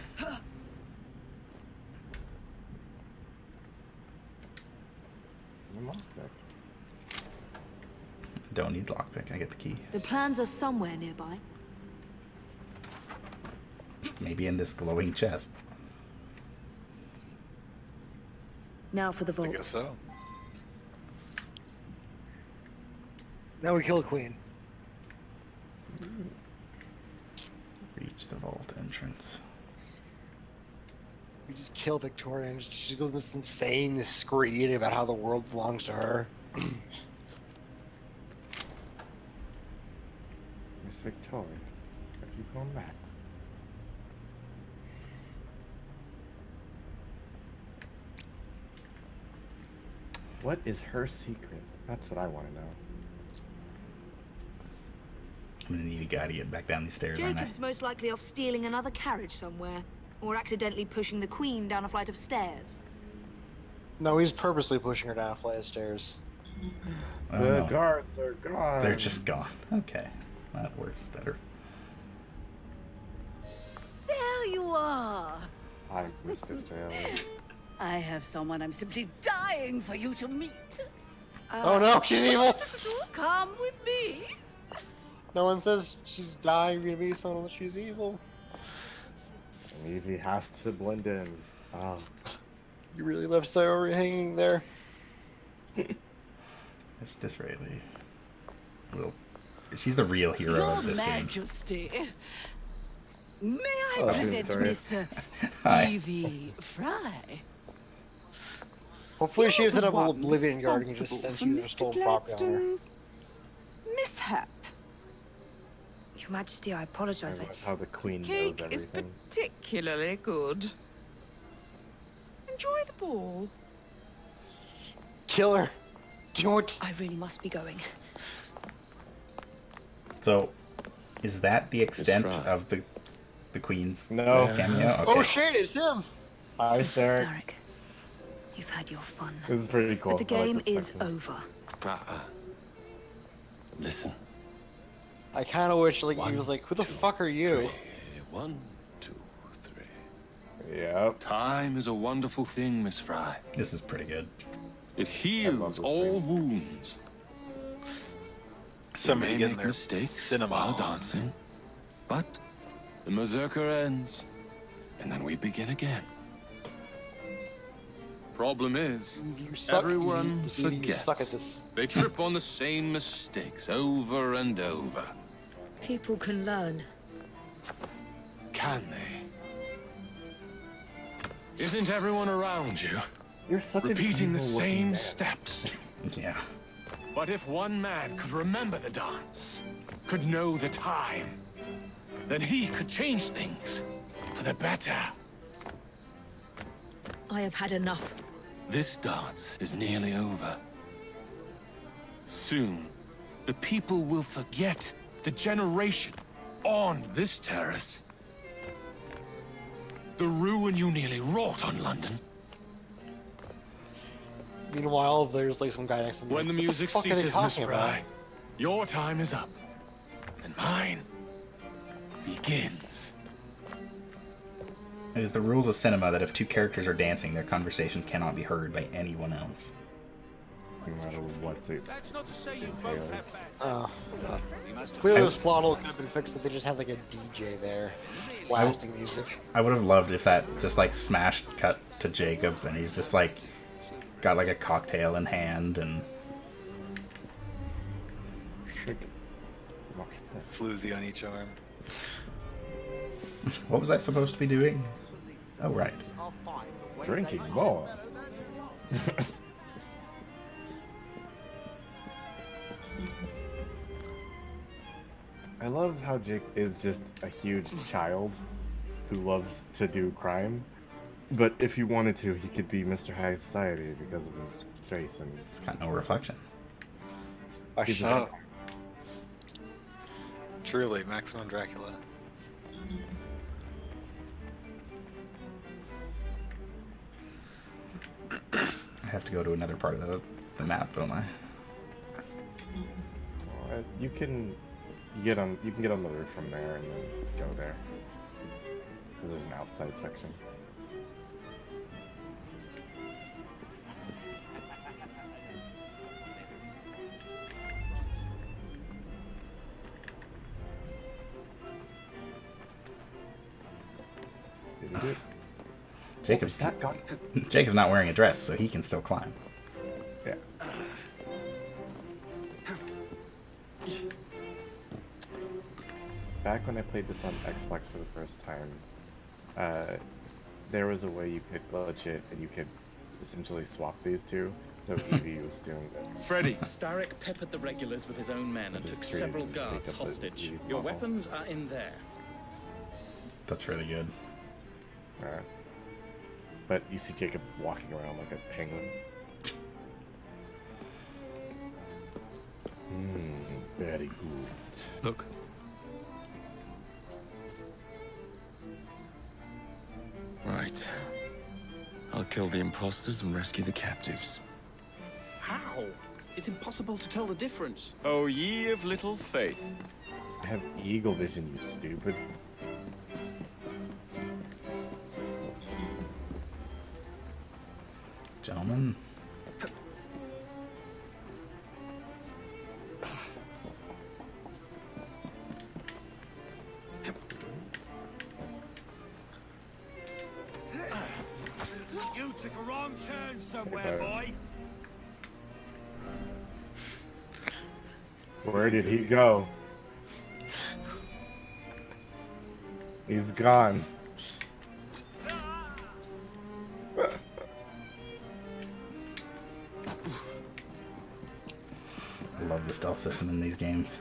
Don't need lockpick, I get the key. The plans are somewhere nearby. Maybe in this glowing chest. Now for the I vault. guess so. Now we kill the queen. Reach the vault entrance. We just kill Victoria and she goes this insane screed about how the world belongs to her. Miss Victoria, have you gone back? What is her secret? That's what I want to know. I'm gonna need a guy to get back down these stairs, aren't I? Jacob's most likely off stealing another carriage somewhere, or accidentally pushing the Queen down a flight of stairs. No, he's purposely pushing her down a flight of stairs. Oh, The no. guards are gone. They're just gone. Okay, that works better. There you are. I missed this failure. I have someone I'm simply dying for you to meet. Oh no, she's evil! Come with me. No one says she's dying to be someone that she's evil. And Evie has to blend in. Oh. You really left Sayori hanging there. It's Disraeli. Well, she's the real hero Your of this Majesty. May I Oh, present sorry. Miss Hi. Evie Fry? Hopefully she isn't a You're little Oblivion guard and can just responsible send you for to stolen Mr. property on her. Gladstone's mishap. Your Majesty, I I apologize. love how the queen knows Cake is everything. particularly good. Enjoy the ball. Kill her! Do it! I really must be going. So, is that the extent Fry. of the Queen's No. cameo? Okay. Oh shit, it's him! Hi, Starrick. Starrick, you've had your fun. This is pretty cool. But the I like game this is section. over. Listen. I kinda wish like he was like, who the fuck are you? 1, 2, 3. Yep. Time is a wonderful thing, Miss Fry. This is pretty good. It heals this all wounds. Somebody We may getting make their mistakes cinema while on. dancing, but the Berserker ends, and then we begin again. Problem is, You suck. everyone you forgets. suck at this. They trip on the same mistakes over and over. People can learn. Can they? Isn't everyone around you You're such repeating the an evil-looking same man. steps? Yeah. But if one man could remember the dance, could know the time, then he could change things for the better. I have had enough. This dance is nearly over. Soon, the people will forget the generation on this terrace. The ruin you nearly wrought on London. Meanwhile, there's like some guy next to me. When the What music fuck are they ceases, Miss talking about? Fry, your time is up. And mine begins. It is the rules of cinema that if two characters are dancing, their conversation cannot be heard by anyone else. No matter what it That's not to say you both have entails. bad Clearly this plot hole could have been fixed if they just had like a DJ there, blasting music. I would have loved if that just like smashed cut to Jacob and he's just like got like a cocktail in hand and Floozy on each arm. what was I supposed to be doing? Oh right. Drinking more. I love how Jake is just a huge child who loves to do crime, but if he wanted to, he could be Mr. High Society because of his face and. It's got no reflection. He's Oh. a- Truly, Maximum Dracula. I have to go to another part of the map, don't I? You can get on the roof from there and then go there. Because there's an outside section. Jacob's that guy? Jacob's not wearing a dress, so he can still climb. Yeah. Back when I played this on Xbox for the first time, there was a way you could glitch it and you could essentially swap these two. So Evie was doing that. Freddy. Starrick peppered the regulars with his own men and Just took traded several and guards picked up the hostage. Evie's Your model. weapons are in there. That's really good. But you see Jacob walking around like a penguin. Very good. Look. Right. I'll kill the imposters and rescue the captives. How? It's impossible to tell the difference. Oh, ye of little faith. I have eagle vision, you stupid. Gentlemen. You took a wrong turn somewhere, boy. Where did he go? He's gone. I love the stealth system in these games.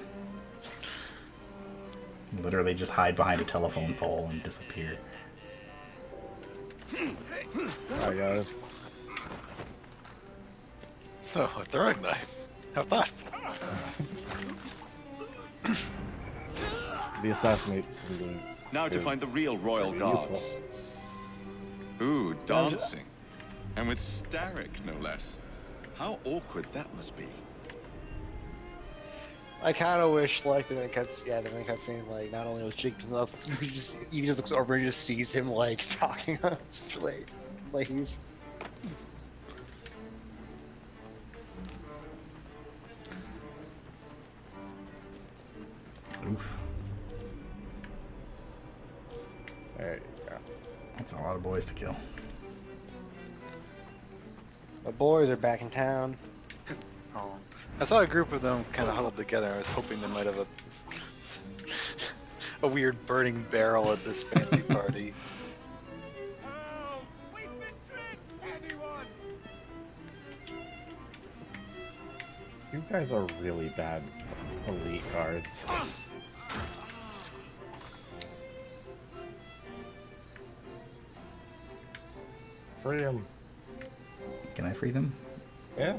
Literally just hide behind a telephone pole and disappear. Hi guys. Oh, a throwing knife. How thoughtful. The assassination. Now to find the real royal very guards. useful. Ooh, dancing. And with Starrick, no less. How awkward that must be. I kind of wish, like, the main cutscene, like, not only was Jake, you could just, even just looks over and just sees him, like, talking, like he's... Oof. There you go. That's a lot of boys to kill. The boys are back in town. Oh, I saw a group of them kind of huddled together. I was hoping they might have a weird burning barrel at this fancy party. Oh, we've been tricked, everyone. You guys are really bad elite guards. Free him. Can I free them? Yeah.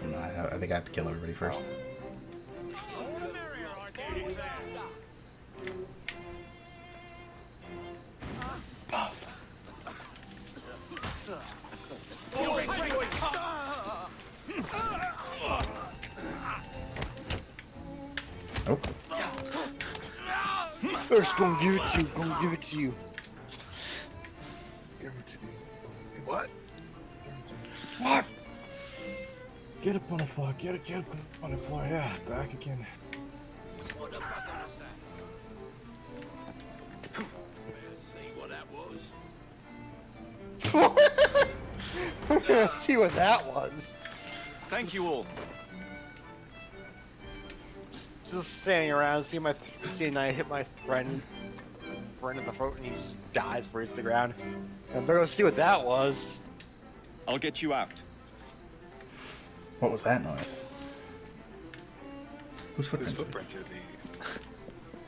No, I think I have to kill everybody first. Oh. First, gonna give it to you. Gonna give it to you. Give it to me. What? What? Get up on the floor. Get up on the floor. Yeah, back again. What the fuck was that? See what that was? See what that was. Thank you all. Just standing around, seeing I hit my friend in the throat, and he just dies before he hits the ground. I better go see what that was. I'll get you out. What was that noise? Whose Whose footprints? footprints are these?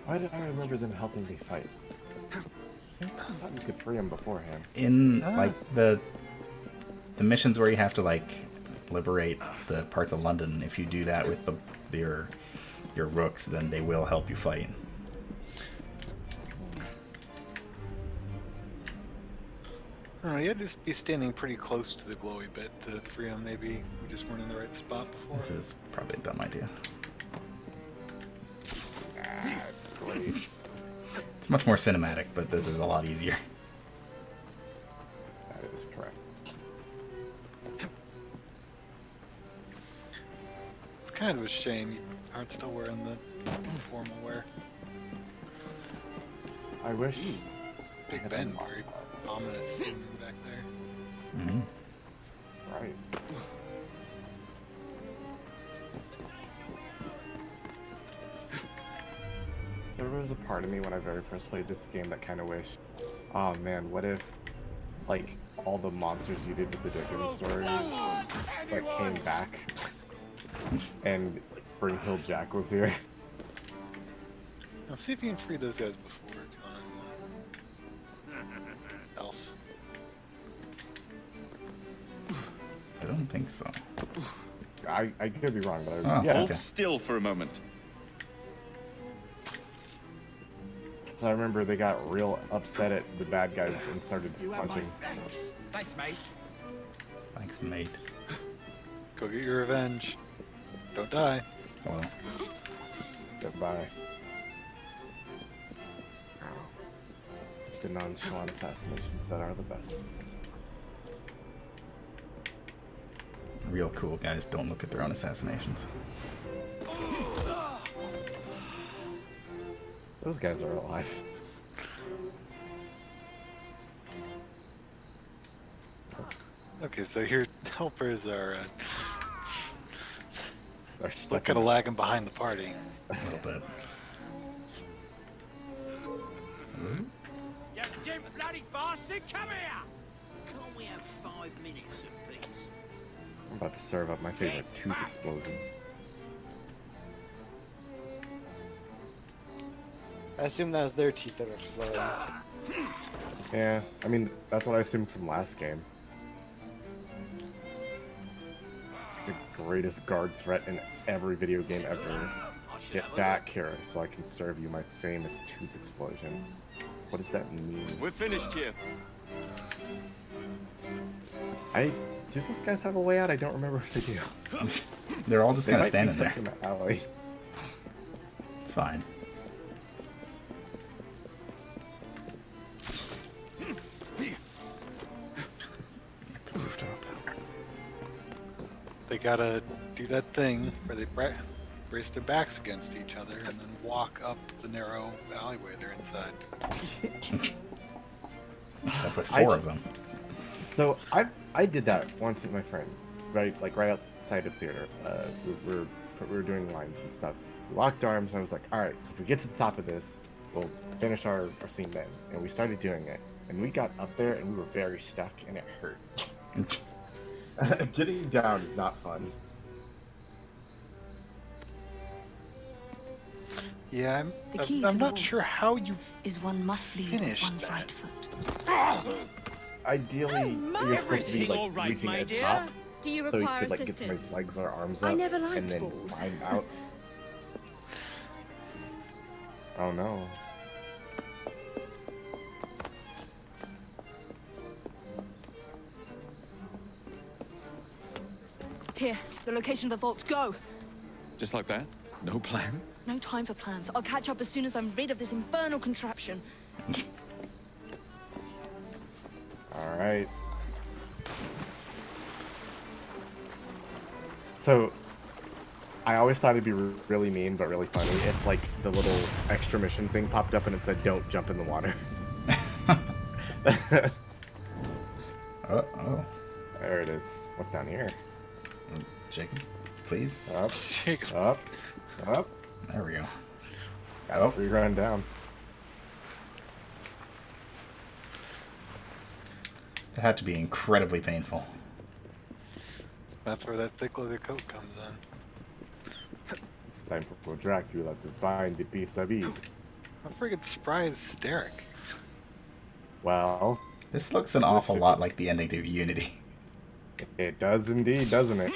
Why did I remember them helping me fight? I thought you could free him beforehand. In like the missions where you have to like liberate the parts of London, if you do that with your rooks, then they will help you fight. Oh, you had to be standing pretty close to the glowy bit to free him. Maybe we just weren't in the right spot before. This is probably a dumb idea. It's much more cinematic, but this is a lot easier. That is correct. It's kind of a shame you aren't still wearing the formal wear. I wish. Big Ben, very ominous seeming back there. Mm-hmm. Right. There was a part of me when I very first played this game that kind of wished, oh man, what if, like, all the monsters you did with the Dickens stories, like, came back, and Spring-Hill Jack was here. Now see if you can free those guys before else. I don't think so. I could be wrong, but Oh, yeah. Hold still for a moment. So I remember they got real upset at the bad guys and started punching. Thanks. Thanks, mate. Thanks, mate. Go get your revenge. Don't die. Well, Goodbye. It's the nonchalant assassinations that are the best ones. real cool guys don't look at their own assassinations. Those guys are alive. Okay, so your helpers are stuck kind of lagging behind the party. A little bit. You Jim bloody bastard, come here! Can't we have 5 minutes of peace? I'm about to serve up my favorite tooth explosion. I assume that was their teeth that are exploding. Yeah, I mean, that's what I assumed from last game. The greatest guard threat in every video game ever. Get back here so I can serve you my famous tooth explosion. What does that mean? We're finished here. Do those guys have a way out? I don't remember if they do. They're all just kind of They might be standing there. stuck in the alley. It's fine. The rooftop. They gotta do that thing where they brace their backs against each other and then walk up the narrow alleyway they're inside. Except with 4 of them. So I did that once with my friend, right outside of theater. We were doing lines and stuff. We locked arms, and I was like, all right, so if we get to the top of this, we'll finish our scene then. And we started doing it, and we got up there, and we were very stuck, and it hurt. Getting down is not fun. Yeah, The key I'm to the not sure walls how you is one must lead with finished one's that. right foot. Ideally, you're supposed to be Everything all like right, reaching my at dear? top, Do you so you require could like get assistance? some legs or arms I up, never and liked then balls. climb out. Oh no. Here, the location of the vault. Go! Just like that? No plan? No time for plans. I'll catch up as soon as I'm rid of this infernal contraption. All right. So, I always thought it'd be really mean, but really funny if, like, the little extra mission thing popped up and it said, "Don't jump in the water." Oh. There it is. What's down here? Jacob, please. Up, Jacob. up. There we go. Got 3 run down. That had to be incredibly painful. That's where that thick leather coat comes in. It's time for Dracula to find the piece of meat. How friggin' spry is Derek? Well, This looks an awful lot like the ending to Unity. it does indeed, doesn't it?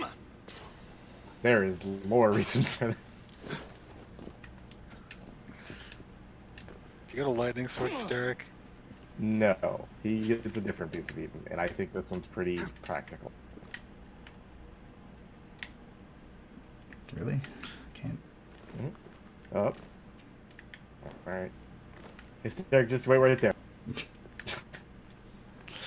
There is more reasons for this. You got a lightning sword, Derek? No, he is a different piece of Eden, and I think this one's pretty practical. Really? Can't. Up. Alright. Hey, Derek, just wait right there. Give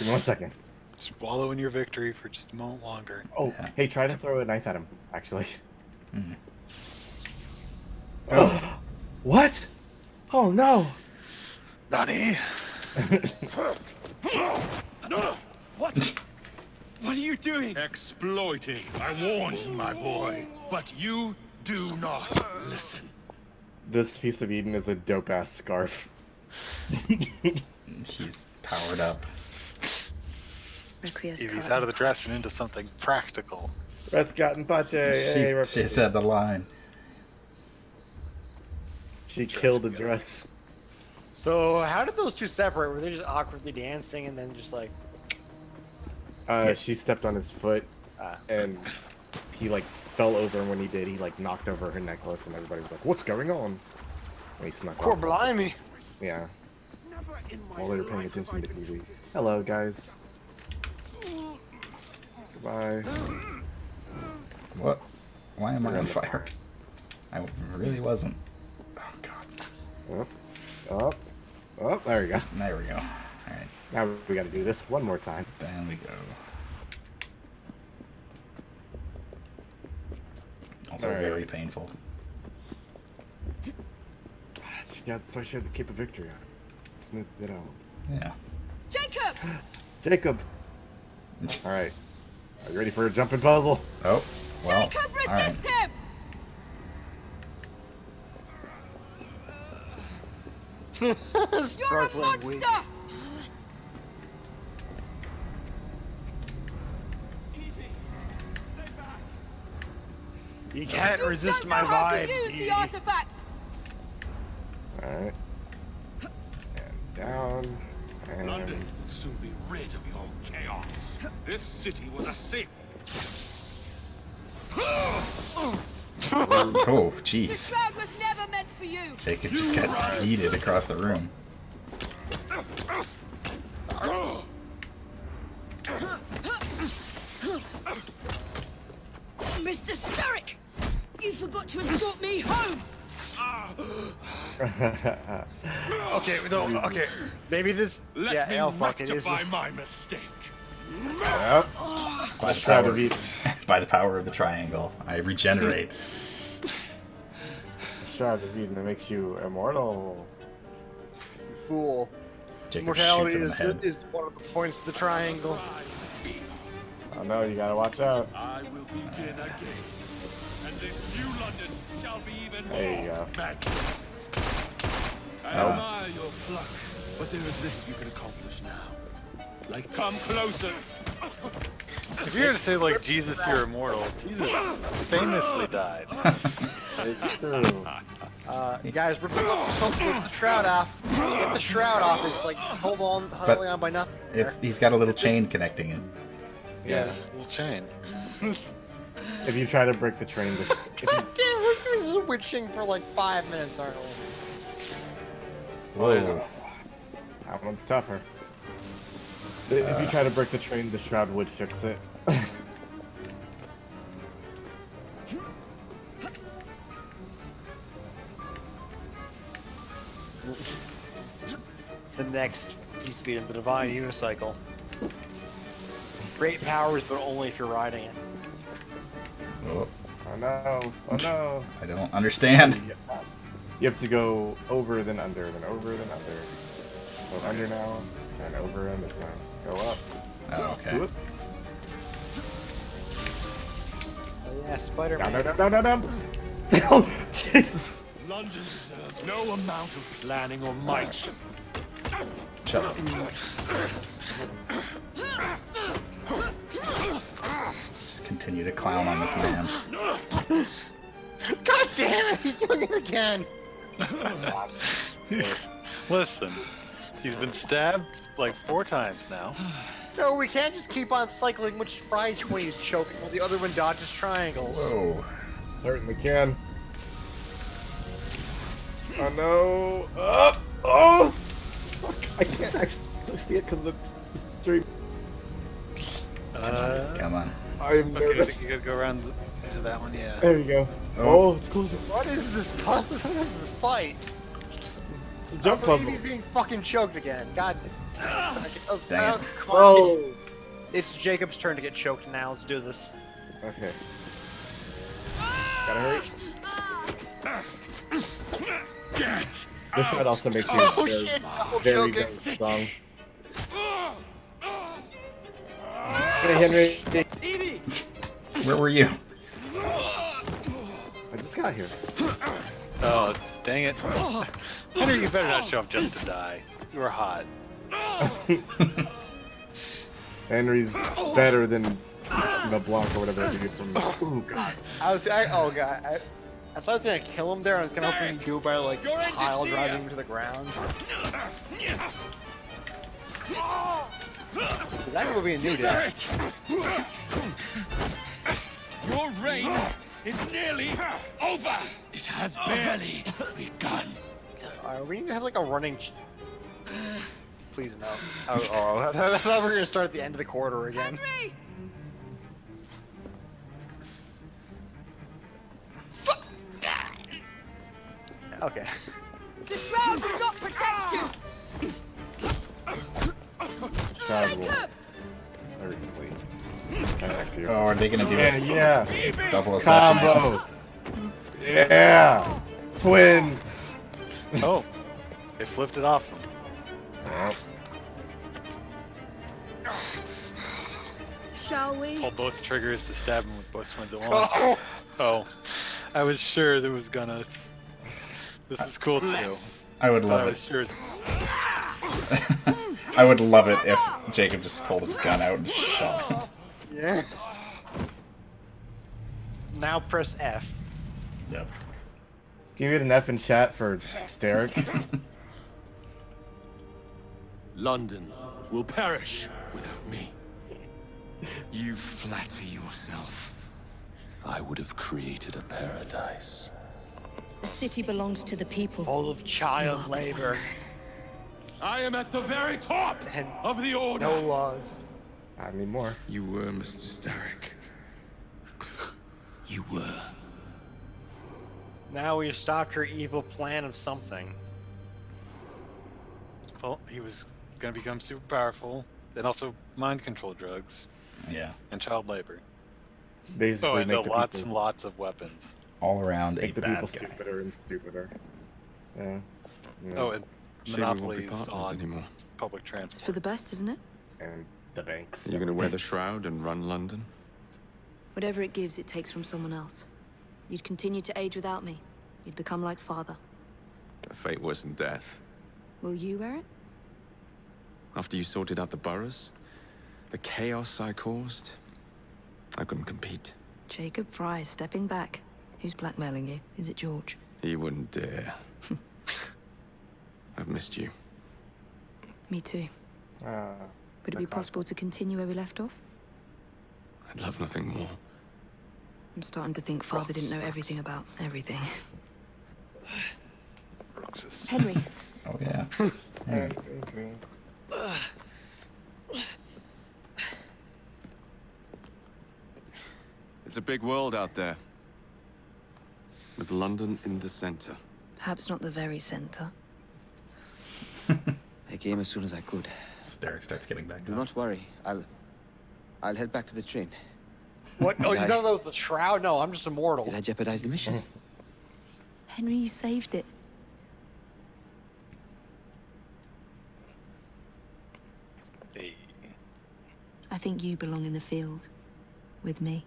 me 1 second. Just wallow in your victory for just a moment longer. Oh, hey, try to throw a knife at him, actually. Oh. What? Oh, no! Nani? What? What are you doing? Exploiting. I warned you, my boy. But you do not listen. This piece of Eden is a dope-ass scarf. He's powered up. He's out of the dress and into something practical. Rescat and Pache! She said the line. She killed a dress. So how did those two separate? Were they just awkwardly dancing and then just like? She stepped on his foot, and he like fell over, and when he did, he like knocked over her necklace, and everybody was like, "What's going on?" And he snuck Poor off. blimey. Yeah. While they were paying attention to TV. Hello, guys. Goodbye. What? Why am I on fire? I really wasn't. Oh god. Up. Oh, there we go. There we go. Alright. Now we gotta do this one more time. Down we go. Also very painful. Yeah, so I should keep a victory on it. Smooth it out. Yeah. Jacob! Jacob! Alright. Are you ready for a jumping puzzle? Oh, well. Jacob, resist alright. him! You're a Sparkling weak. monster! You can't You resist don't my know how to vibes, use Evie. the artifact! Alright. And down. And... London will soon be rid of your chaos. This city was a safe. Oh, The jeez. crowd was never meant for you! Jacob just got yeeted across the room. Mr. Starrick! You forgot to escort me home! Okay, no, okay. Maybe this. Let yeah, me hell, fuck it. rectify Is this... my mistake. Yep. By the, power, by the power of the triangle, I regenerate. Shard of Eden that makes you immortal. You fool. Jacob Mortality shoots him in the head. is one of the points of the triangle. Oh no, you gotta watch out. I will begin again. And this new London shall be even more There you go. magnificent. I Oh. admire your pluck, but there is little you can accomplish now. Like, come closer. If you're gonna say like Jesus, you're immortal, Jesus famously died. It's true. You guys, rip the shroud off. Get the shroud off. It's like holding on by nothing. He's got a little chain connecting it. Yeah, it's a little chain. If you try to break the train, God damn, we're switching for like 5 minutes, aren't we? whoa, that one's tougher. If you try to break the train, the shroud would fix it. The next piece beat in the divine unicycle. Great powers, but only if you're riding it. Oh, Oh no! Oh no! I don't understand. You have to go over, then under, then over, then under. Go under now, and over, and this time. Go up. Oh, okay. Whoop. Oh yeah, Spider-Man. Down, down, down, down, down, down. Oh, Jesus! London deserves no amount of planning or might. Shut up. Just continue to clown on this man. God damn it! He's doing it again. Listen, he's been stabbed like 4 times now. No, we can't just keep on cycling which right when he's choking while the other one dodges triangles. Whoa. Certainly can. Oh no! Oh! Oh! Fuck, I can't actually see it because of the stream. Come on. I'm Okay, I nervous. think you gotta go around into that one, yeah. There you go. Oh. Oh, it's close. What is this puzzle? What is this fight? It's a jump Also, puzzle. Evie's being fucking choked again. God. Dang it. Come on. Oh! It's Jacob's turn to get choked now. Let's do this. Okay. Gotta hurry. Get This shot also makes you Oh, very, shit, double very, choking. very strong. Hey, Henry. Where were you? I just got here. Oh, dang it. Henry, you better not show up just to die. You were hot. Henry's better than LeBlanc or whatever dude from. Oh god. I thought I was gonna kill him there. I was gonna hope he do it by like pile driving him to the ground. That would be a new day. your reign is nearly over. It has barely begun. We need to have like a running. Please no. Oh, I thought we were gonna start at the end of the corridor again. Henry! Okay. The shroud will not protect you! Shroud will. Jacob! Or wait. Connect you. Oh, are they gonna do it? Yeah. Double assassination. Combos. Yeah. Twins. Oh, they flipped it off him. Yep. Shall we? Pull both triggers to stab him with both twins at once. Oh, I was sure there was gonna. This is cool too. I would love I it. was sure. I would love it if Jacob just pulled his gun out and shot him. Yeah. Now press F. Yep. Can you get an F in chat for Steric? London will perish without me. You flatter yourself. I would have created a paradise. The city belongs to the people. Full of child labor. I am at the very top And of the order. no laws. I need more. You were Mr. Starrick. You were. Now we've stopped her evil plan of something. Well, he was gonna become super powerful, and also mind control drugs. Yeah. And child labor. Basically, Oh, and make the lots people, and lots of weapons. All around a make the bad people guy. stupider and stupider. Yeah. Yeah. Oh, and Shame we won't be monopolies partners on anymore. public It's transport. for the best, isn't it? And the banks. You're gonna wear the shroud and run London? Whatever it gives, it takes from someone else. You'd continue to age without me. You'd become like father. A fate worse than death. Will you wear it? After you sorted out the boroughs, the chaos I caused, I couldn't compete. Jacob Fry is stepping back. Who's blackmailing you? Is it George? He wouldn't dare. I've missed you. Me too. Would it be possible to continue where we left off? I'd love nothing more. I'm starting to think father didn't know everything about everything. Roxas. Henry. Oh yeah. It's a big world out there. With London in the center. Perhaps not the very center. I came as soon as I could. Derek starts getting back Do up. not worry. I'll head back to the train. What? Oh, you thought that was the shroud? No, I'm just immortal. Did I jeopardize the mission? Henry, you saved it. Hey. I think you belong in the field. With me.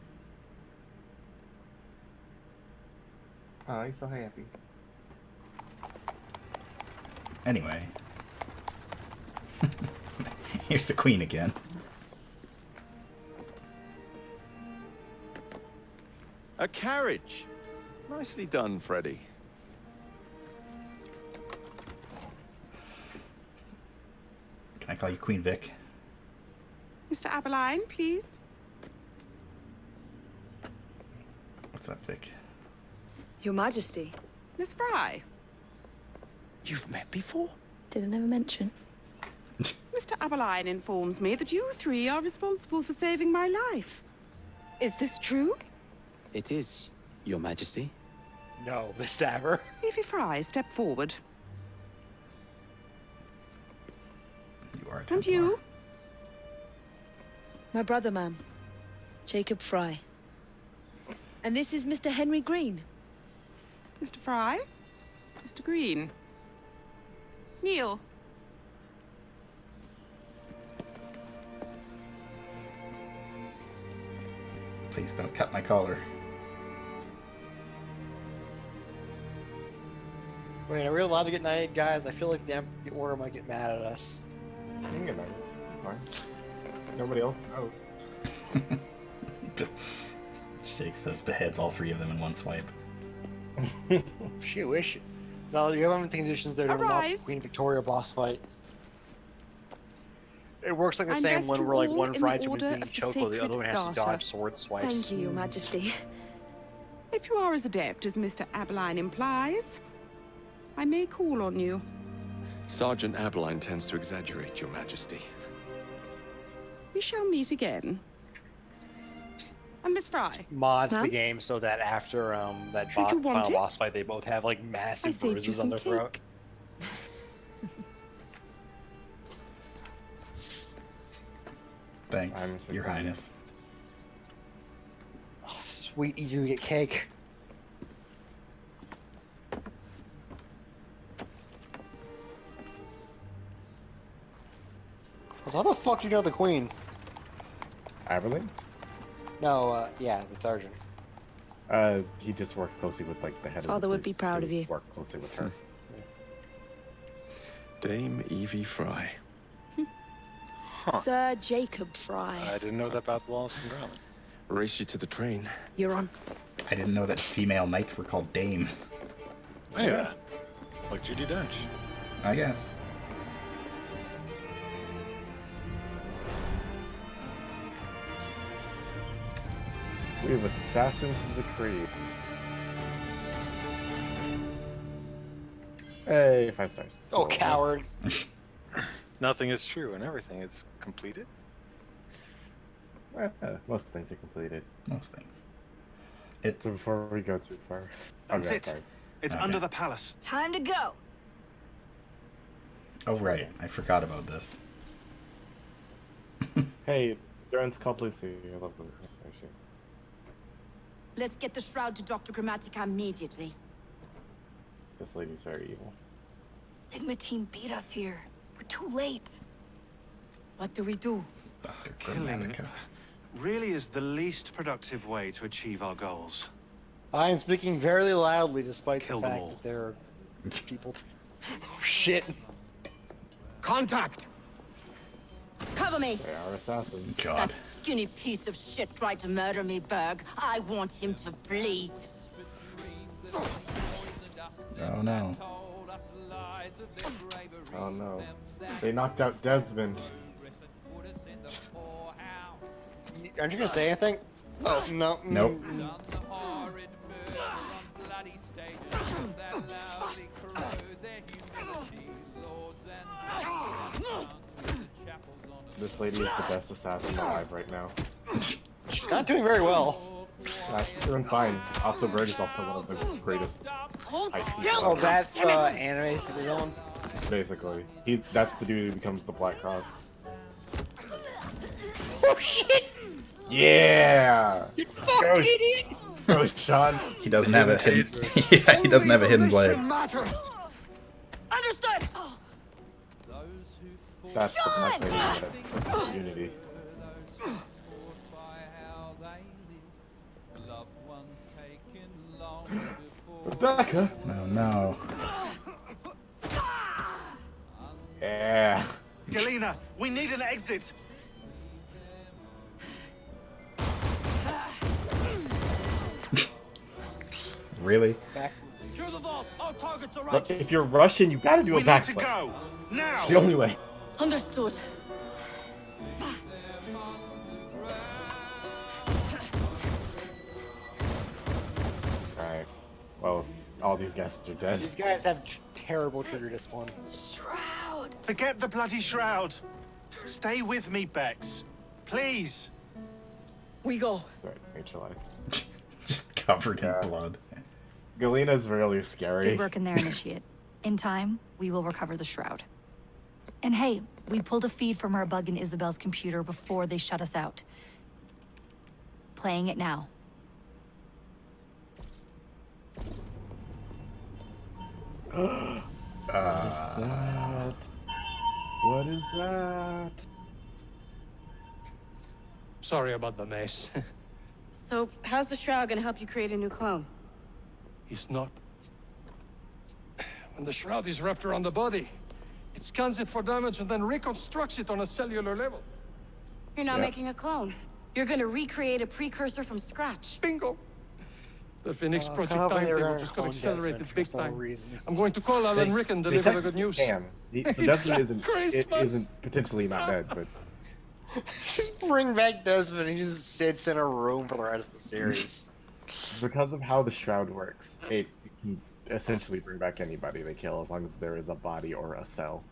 Oh, he's so happy. Anyway. Here's the queen again. A carriage! Nicely done, Freddy. Can I call you Queen Vic? Mr. Aberline, please. What's up, Vic? Your Majesty. Miss Fry. You've met before? Did I never mention? Mr. Aberline informs me that you three are responsible for saving my life. Is this true? It is, Your Majesty. No, the stabber. Evie Fry, step forward. You are a And Templar. you? My brother, ma'am. Jacob Fry. And this is Mr. Henry Green. Mr. Fry? Mr. Green? Kneel. Please don't cut my collar. Wait, are we allowed to get knighted, guys? I feel like the order might get mad at us. You can get knighted. It's fine. Nobody else knows. Shake says beheads all three of them in one swipe. She wish. No, you have conditions there to unlock the Arise. Queen Victoria boss fight. It works like the I'm same dressed one to where like rule one in the friendship is order being of the choked while the other Sacred one has to Garter. dodge sword swipes. Thank you, Your Majesty. If you are as adept as Mr. Abeline implies, I may call on you. Sergeant Abeline tends to exaggerate, Your Majesty. We shall meet again. And Miss Fry. Mod the game so that after that Should you want final it? boss fight, they both have like I massive saved you bruises some on their throat. cake. Thanks, Your Highness. Oh, sweet, you get cake. So how the fuck do you know the queen? Aberlin? No, yeah, the sergeant. He just worked closely with like the head Father of the would be police proud who of you. Worked closely with her. Dame Evie Fry. Sir Jacob Fry. I didn't know that about Wallace and Gromit. Race you to the train. You're on. I didn't know that female knights were called dames. Yeah. Like Judi Dench. I guess. We have Assassins of the Creed. Hey, 5 stars. Oh, coward. Nothing is true and everything is completed. Most things are completed. Most things. It's before we go too far. That's Okay, it. sorry. It's Okay. under the palace. Time to go. Oh right, I forgot about this. Hey, Durance Complicy. I love the Let's get the shroud to Dr. Grammatica immediately. This lady's very evil. Sigma team beat us here. We're too late. What do we do? Killing really is the least productive way to achieve our goals. I am speaking very loudly despite Kill the them fact all. that there are people... Oh, shit. Contact! Cover me! They are assassins. That skinny piece of shit tried to murder me, Berg. I want him to bleed. Oh no. Oh no. They knocked out Desmond. Aren't you gonna say anything? Oh, no. Nope. This lady is the best assassin alive right now. She's not doing very well. She's doing fine. Also, Bird is also one of the greatest. Oh, that's anime supervillain? Basically, that's the dude who becomes the Black Cross. Oh shit! Yeah! You fucking idiot! Go, Sean. He doesn't have a hidden. Yeah, he doesn't have a hidden blade. Understood! That's the Black Lady of Unity. Rebecca! Oh no. Yeah. Galena, we need an exit. Really? Secure the vault. All targets are Look, if you're Russian, you gotta do a We need to backflip. go now. It's the only way. Understood. Alright. Well, all these guys are dead. These guys have terrible trigger discipline. Shroud. Forget the bloody shroud. Stay with me, Bex. Please. We go. Right, Rachel, Just covered in blood. Galena's really scary. Good work in there, Initiate. In time, we will recover the shroud. And hey, we pulled a feed from our bug in Isabel's computer before they shut us out. Playing it now. What is that? What is that? Sorry about the mess. So, how's the shroud gonna help you create a new clone? It's not. When the shroud is wrapped around the body, it scans it for damage and then reconstructs it on a cellular level. You're not Yeah. making a clone. You're gonna recreate a precursor from scratch. Bingo! The Phoenix I was Project hoping they were timetable gonna just got clone accelerated Desmond big for some time. reason. I'm going to call Alan Rick and deliver the good news. Damn. The It's Desmond like Christmas. isn't potentially not dead, but Just bring back Desmond. He just sits in a room for the rest of the series. because of how the shroud works, it can essentially bring back anybody they kill as long as there is a body or a cell.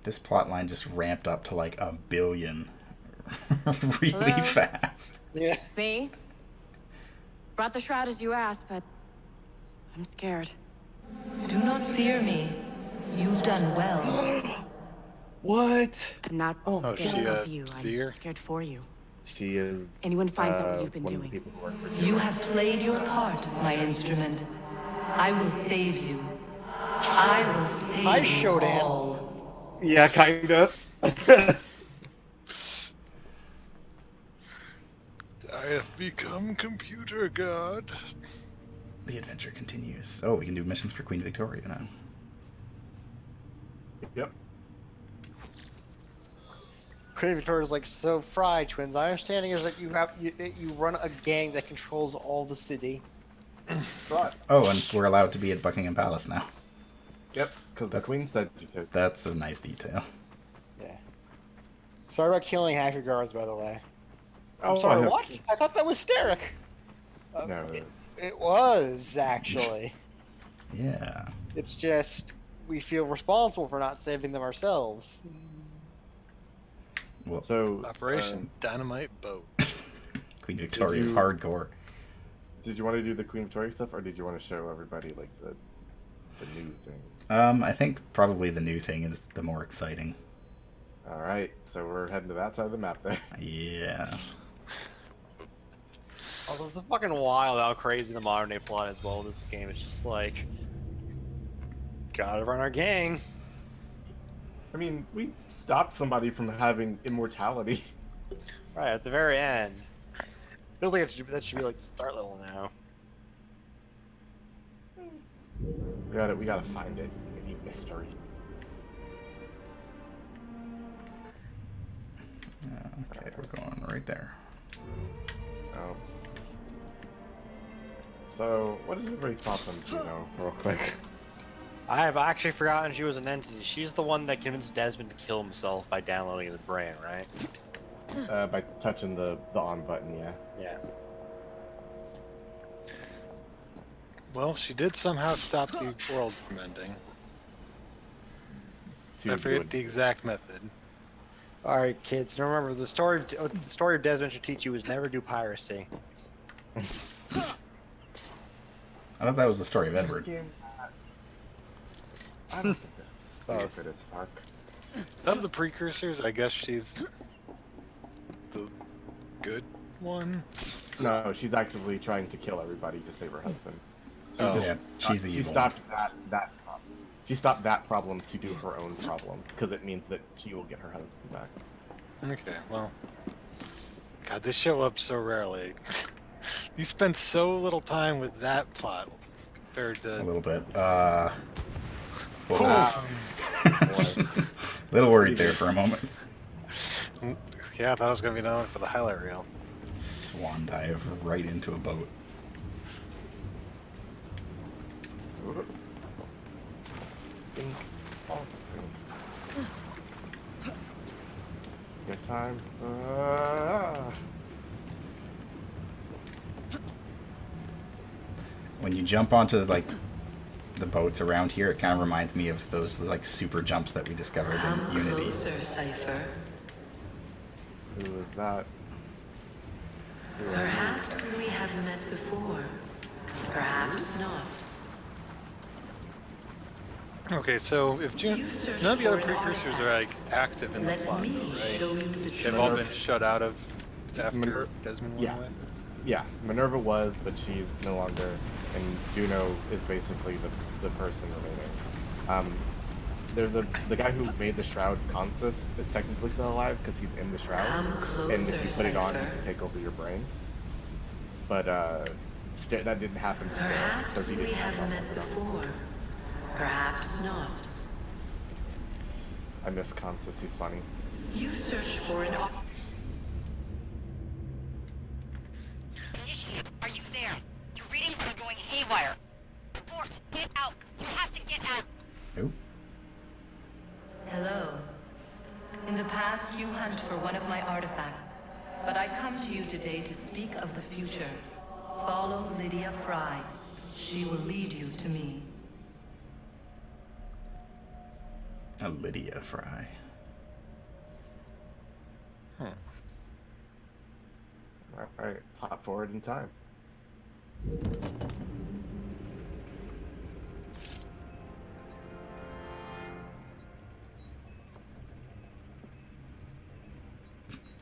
This plot line just ramped up to like 1 billion really Hello? fast. Yeah. It's me. Brought the shroud as you asked, but I'm scared. Do not fear me. You've done well. What? I'm not scared she, of you. seer? I'm scared for you. She is. Anyone finds out what you've been one of the doing. people who work for You have played your part, my instrument. I will save you. I will save Hi, you Shodan. all. Yeah, kind of. I have become computer god. The adventure continues. Oh, we can do missions for Queen Victoria now. Yep. Queen Victoria's like, so Fry twins. My understanding is that you run a gang that controls all the city. Right. Oh, and we're allowed to be at Buckingham Palace now. Yep, because the Queen said you could. That's a nice detail. Yeah. Sorry about killing half your guards, by the way. I'm Oh, sorry, what? I thought that was Steric. No. It was, actually. Yeah. It's just, we feel responsible for not saving them ourselves. Well, so Operation Dynamite Boat. Queen Victoria's you- hardcore. Did you want to do the Queen Victoria stuff, or did you want to show everybody like the new thing? I think probably the new thing is the more exciting. All right, so we're heading to that side of the map there. Yeah. Also, it's fucking wild how crazy the modern day plot is. Well, this game is just like, gotta run our gang. I mean, we stopped somebody from having immortality. Right at the very end. Feels like that should be like the start level now. We gotta find it. We need mystery. Okay, we're going right there. Oh. So, what is everybody's thoughts on Juno, real quick? I have actually forgotten she was an entity. She's the one that convinced Desmond to kill himself by downloading his brain, right? By touching the on button, yeah. Yeah. Well, she did somehow stop the world from ending. Too I forget good. the exact method. All right, kids. Now remember, the story of Desmond should teach you is never do piracy. I thought that was the story of Edward. I don't think this is stupid as fuck. Of the precursors, I guess she's the good one. No, she's actively trying to kill everybody to save her husband. Yeah, she's the she evil stopped that problem. She stopped that problem to do her own problem because it means that she will get her husband back. Okay, well, God, they show up so rarely. You spend so little time with that plot compared to A little bit. Wow. Little worried there for a moment. Yeah, I thought it was gonna be another one for the highlight reel. Swan dive right into a boat. Good time. When you jump onto like the boats around here, it kind of reminds me of those like super jumps that we discovered in Unity. Closer, Cypher. Who is that? Perhaps we have met before. Perhaps not. Okay, so if June, none of the other precursors are like active in the plot, though, right? They've all been shut out of after Desmond went away. Yeah, Minerva was, but she's no longer, and Juno is basically the person remaining. There's the guy who made the shroud, Consus, is technically still alive because he's in the shroud, and if you put it on, he can take over your brain. But that didn't happen to Stan because he didn't have met before. Perhaps not. I miss Consus, he's funny. You search for an. Are you there? Your readings are going haywire. Force, get out. You have to get out. Who? Hello. In the past, you hunt for one of my artifacts, but I come to you today to speak of the future. Follow Lydia Fry. She will lead you to me. A Lydia Fry. Alright, hop forward in time.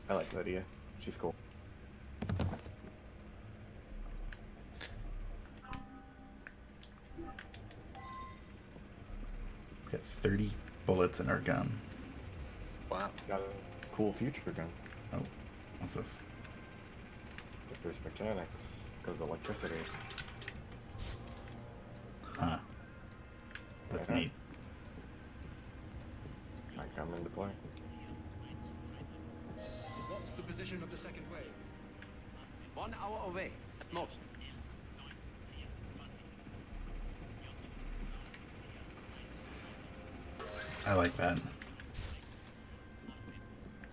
I like Lydia. She's cool. We got 30 bullets in our gun. Wow. Got a cool future gun. Oh, what's this? There's mechanics. Goes electricity. Huh. That's Yeah. neat. Might come into play. What's the position of the second wave? 1 hour away, at most. I like that.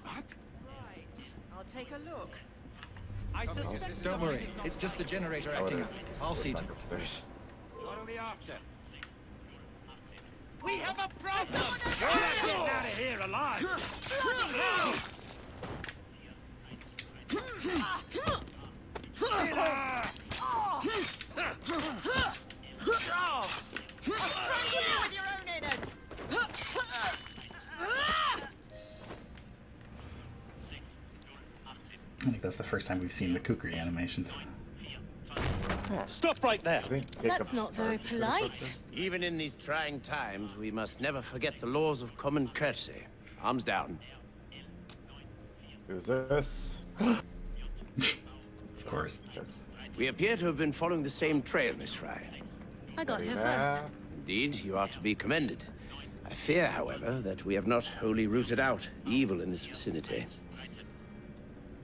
What? Right. I'll take a look. I suspect. Don't worry. It's just the generator acting up. I'll see to it. Upstairs. What are we after? We have a problem! We're not getting out of here alive! With your own innards. I think that's the first time we've seen the kukri animations. Stop right there. That's not very polite. Even in these trying times, we must never forget the laws of common courtesy. Arms down. Who's this? Of course. We appear to have been following the same trail, Miss Fry. I got here first. Indeed, you are to be commended. I fear, however, that we have not wholly rooted out evil in this vicinity.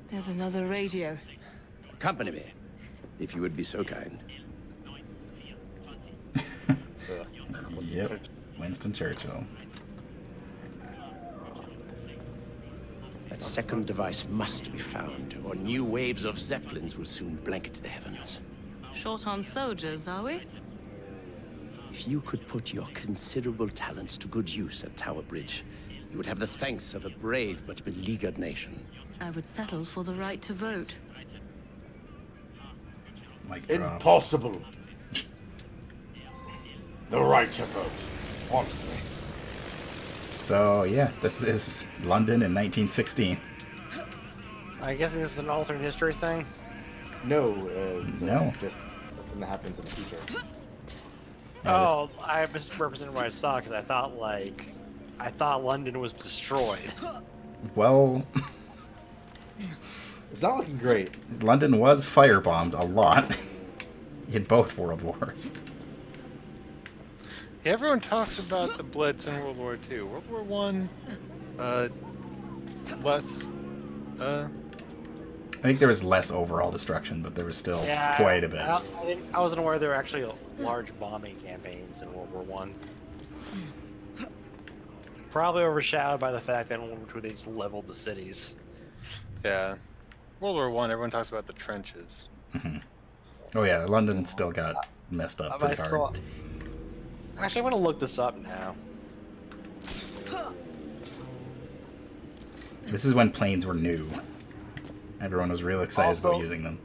There's another radio. Accompany me, if you would be so kind. Yep. Winston Churchill. That second device must be found, or new waves of Zeppelins will soon blanket the heavens. Short on soldiers, are we? If you could put your considerable talents to good use at Tower Bridge, you would have the thanks of a brave but beleaguered nation. I would settle for the right to vote. Mic drop. Impossible. The right to vote haunts me. So yeah, this is London in 1916. I'm guessing this is an alternate history thing? No, it's No. just something that happens in the future. Oh, I misrepresented what I saw because I thought London was destroyed. Well, it's not looking great. London was firebombed a lot in both World Wars. Yeah, everyone talks about the Blitz in World War II. World War One, less. I think there was less overall destruction, but there was still quite a bit. I wasn't aware there were actually large bombing campaigns in World War One. Probably overshadowed by the fact that in World War II they just leveled the cities. Yeah, World War One. Everyone talks about the trenches. Mm-hmm. Oh yeah, London still got messed up pretty hard. Actually, I'm gonna look this up now. This is when planes were new. Everyone was real excited about using them.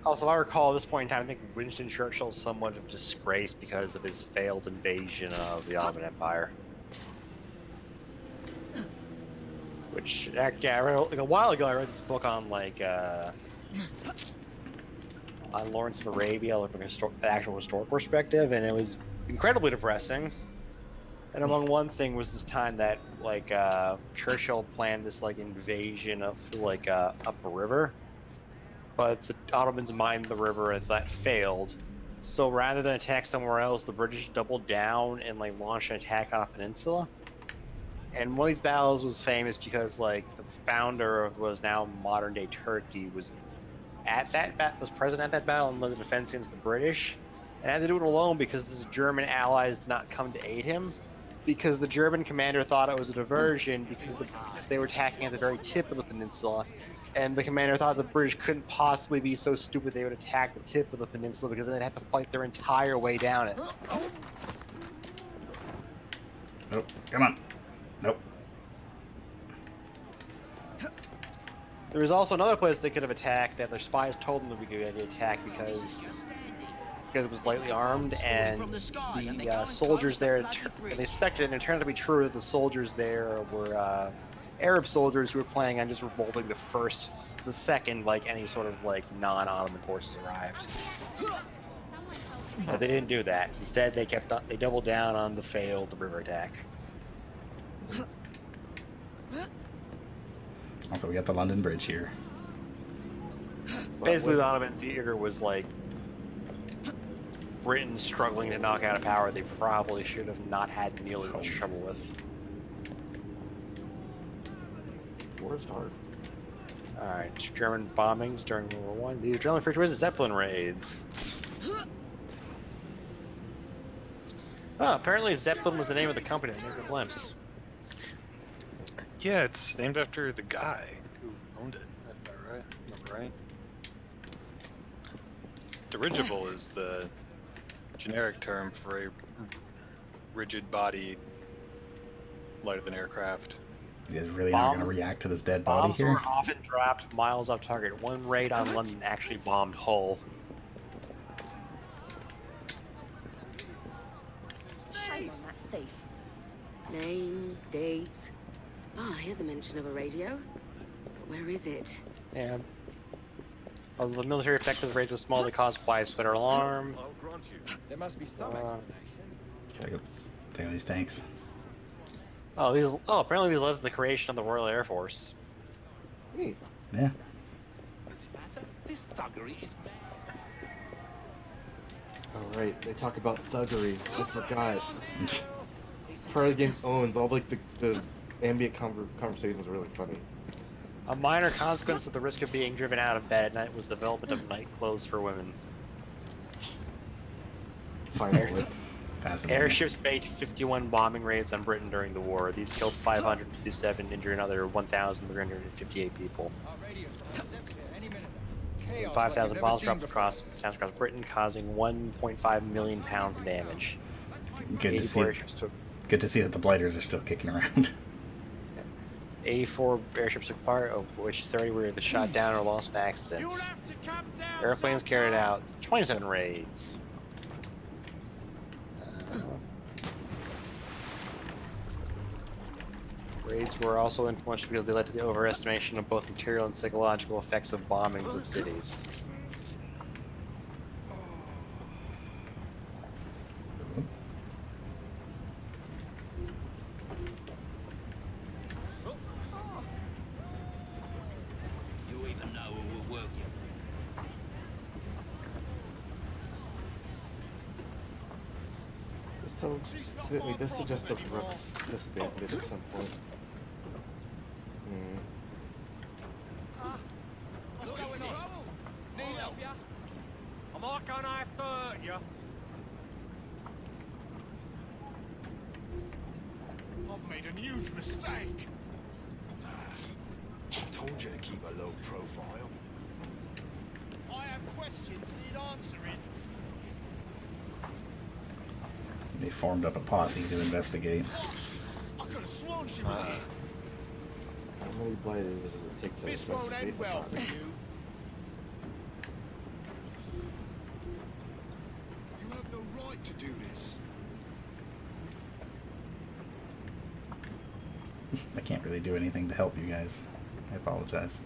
Also, if I recall, at this point in time, I think Winston Churchill is somewhat of a disgrace because of his failed invasion of the Ottoman Empire. Which, yeah, I read, like a while ago, I read this book on on Lawrence of Arabia, from the actual historical perspective, and it was incredibly depressing. And among one thing was this time that Churchill planned this invasion of up a river, but the Ottomans mined the river as that failed. So rather than attack somewhere else, the British doubled down and launched an attack on a peninsula. And one of these battles was famous because the founder of what was now modern day Turkey was present at that battle and led the defense against the British, and had to do it alone because his German allies did not come to aid him, because the German commander thought it was a diversion because they were attacking at the very tip of the peninsula, And the commander thought the British couldn't possibly be so stupid they would attack the tip of the peninsula because then they'd have to fight their entire way down it. Nope. Come on. Nope. There was also another place they could have attacked that their spies told them that we could attack because it was lightly armed, and the soldiers there, they expected it, and it turned out to be true that the soldiers there were Arab soldiers who were planning on just revolting the second, like, any sort of, like, non-Ottoman forces arrived. But they didn't do that. Instead, they doubled down on the failed river attack. Also, we got the London Bridge here. Basically, the Ottoman theater was like Britain struggling to knock out a power they probably should have not had nearly much trouble with. War's hard. Alright, German bombings during World War I. These are generally referred to as Zeppelin raids. Oh, apparently Zeppelin was the name of the company that made the blimps. Yeah, it's named after the guy who owned it, if I remember right. Dirigible is the generic term for a rigid-bodied lighter-than aircraft. You guys really not going to react to this dead body Bombs here? were often dropped miles off target. One raid on London actually bombed Hull. Shame on that safe. Names, dates. Ah, here's a mention of a radio. But where is it? Yeah. Although the military effect of the raids was small, they caused widespread alarm. There must be some Take out these tanks. Apparently these led to the creation of the Royal Air Force. Neat. Yeah. This thuggery is bad. Oh right, they talk about thuggery. I forgot. Part of the game owns all like the ambient conversations are really funny. A minor consequence of the risk of being driven out of bed at night was the development of night clothes for women. Finally. Fascinating. Airships made 51 bombing raids on Britain during the war. These killed 557, injured another 1,358 people. 5,000 bombs dropped across towns across Britain, causing 1.5 million pounds in damage. Good to see that the blighters are still kicking around. 84 airships took part, of which 30 were either shot down or lost in accidents. Airplanes carried out 27 raids. Raids were also influential because they led to the overestimation of both material and psychological effects of bombings of cities. You even know who will work you. This tells me this suggests the Rooks disbanded at some point. What's going on? Need help, ya? I'm not gonna have to hurt you. I've made a huge mistake. Told you to keep a low profile. I have questions need answering. They formed up a posse to investigate. I could have sworn she was here. How many blighters does it take to This won't investigate end the well body? for you. You have no right to do this. I can't really do anything to help you guys. I apologize.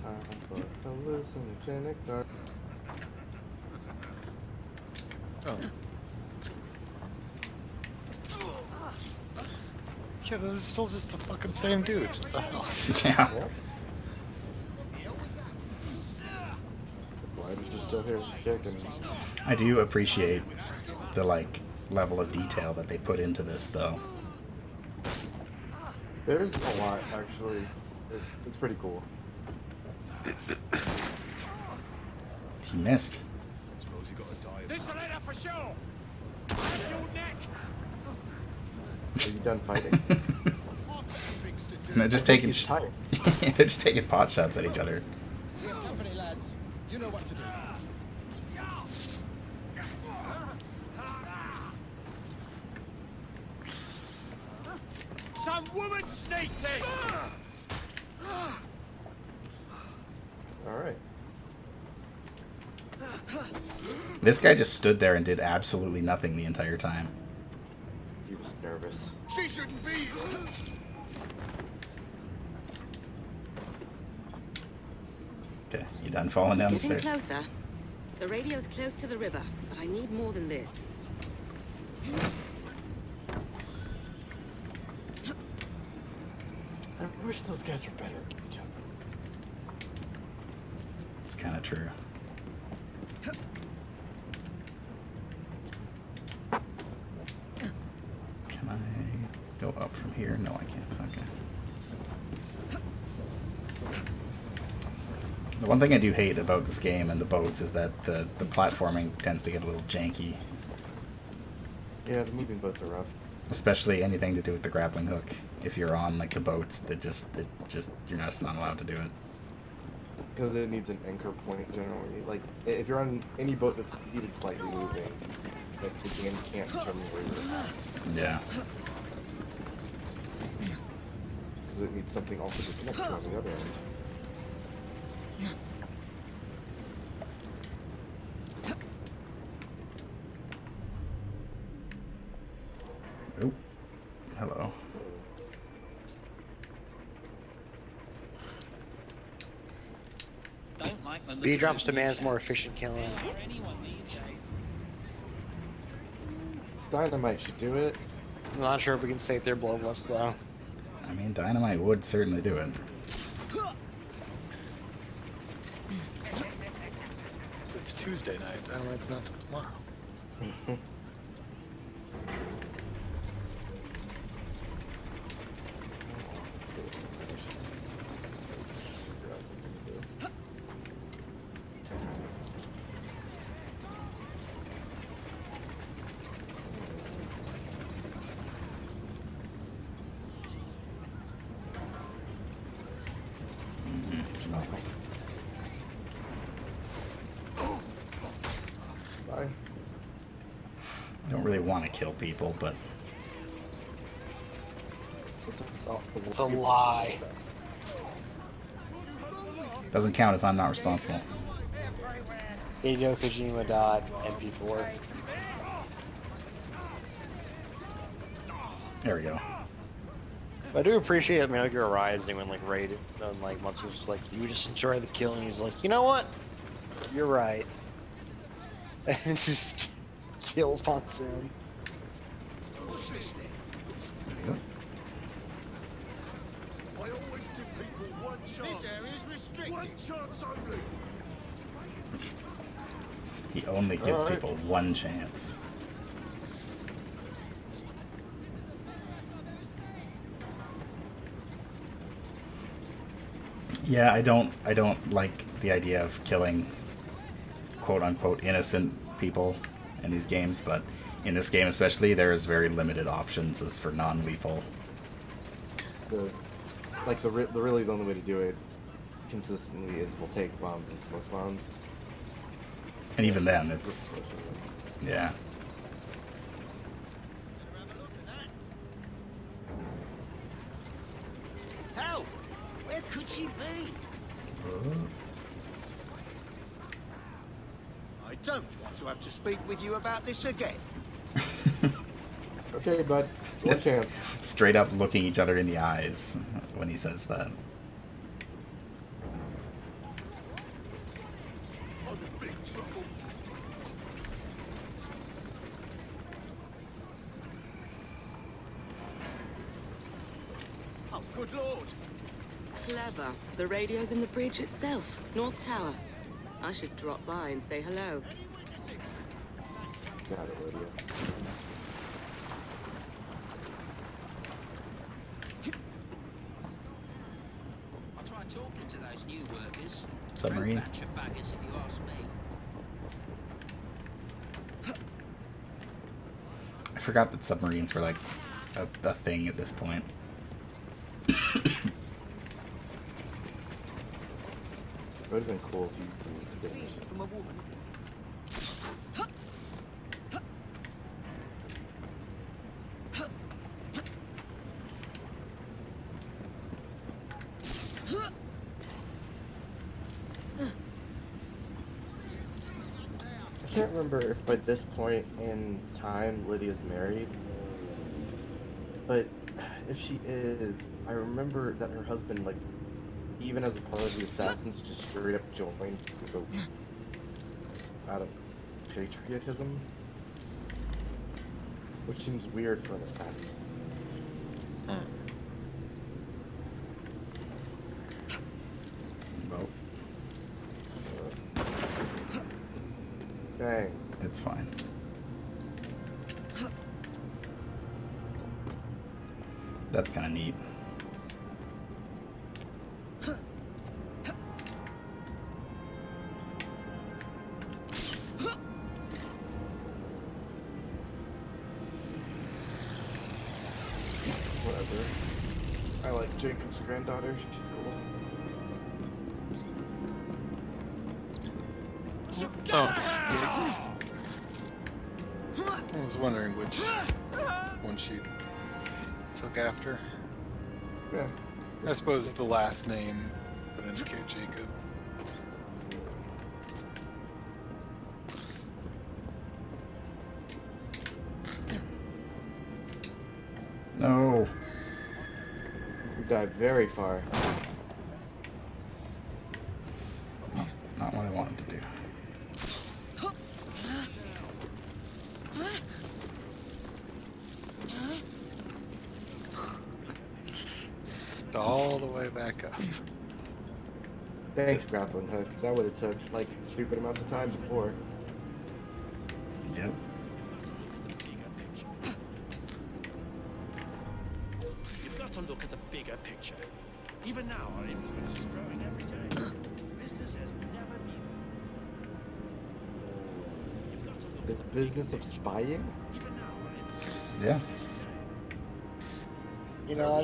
Time for hallucinogenic dark. Oh. Yeah, those are still just the fucking same dudes. What the hell? Yeah. Blighters just still here kicking. I do appreciate the level of detail that they put into this, though. There's a lot actually. It's pretty cool. He missed. This'll end up for sure. Your neck. Are you done fighting? And they're just taking they're just taking pot shots at each other. Company, lads. You know what to do. Some woman sneaked in! Alright. This guy just stood there and did absolutely nothing the entire time. He was nervous. She shouldn't be here! Okay, you done falling down the Getting stairs? closer. The radio's close to the river, but I need more than this. I wish those guys were better. It's kind of true. Can I go up from here? No, I can't. Okay. The one thing I do hate about this game and the boats is that the platforming tends to get a little janky. Yeah, the moving boats are rough. Especially anything to do with the grappling hook. If you're on like the boats, that just you're just not allowed to do it. Because it needs an anchor point generally. Like if you're on any boat that's even slightly moving, like the game can't determine where you're at. Yeah. Because it needs something also to connect to on the other end. Oh, hello. B drops demands more efficient killing. Dynamite should do it. I'm not sure if we can stay there bloodless though. I mean, dynamite would certainly do it. It's Tuesday night. Dynamite's not till tomorrow. I don't really want to kill people, but It's a lie. doesn't count if I'm not responsible. Hideo Kojima died, MP4. There we go. I do appreciate Metal Gear Rising when like Raiden and like Matsu was just like, you just enjoy the killing. He's like, you know what? You're right. And just kills Monsoon. I always give people one chance. This area is restricted. One chance only. He only gives people one chance. Yeah, I don't like the idea of killing quote unquote innocent people in these games, but in this game especially there's very limited options as for non-lethal. The really the only way to do it consistently is we'll take bombs and smoke bombs. And even then it's yeah. Hell, where could she be? I don't want to have to speak with you about this again. Okay, bud. One chance. Straight up looking each other in the eyes when he says that. I'm in big trouble. Oh, good lord. Clever. The radio's in the bridge itself, North Tower. I should drop by and say hello. Got it, radio. I tried talking to those new workers. Submarine. Batch of baggers, if you ask me. I forgot that submarines were like a thing at this point. It would have been cool if you did this. From a woman. I can't remember if by this point in time Lydia's married, but if she is, I remember that her husband, like, even as a part of the assassins, just straight up joined out of patriotism, which seems weird for an assassin. Well, dang. It's fine. That's kind of neat. Whatever. I like Jacob's granddaughter. She's cool. Oh. I was wondering which one she took after. Yeah. I suppose the last name would indicate Jacob. No. You dive very far. Not what I wanted to do. All the way back up. Thanks, grappling hook. That would have took like stupid amounts of time before. Yep. You've got to look at the bigger picture. Even now, our influence is growing every day. Business has never been. You've got to look The at the business of spying? Even now, our influence. Yeah. You know, I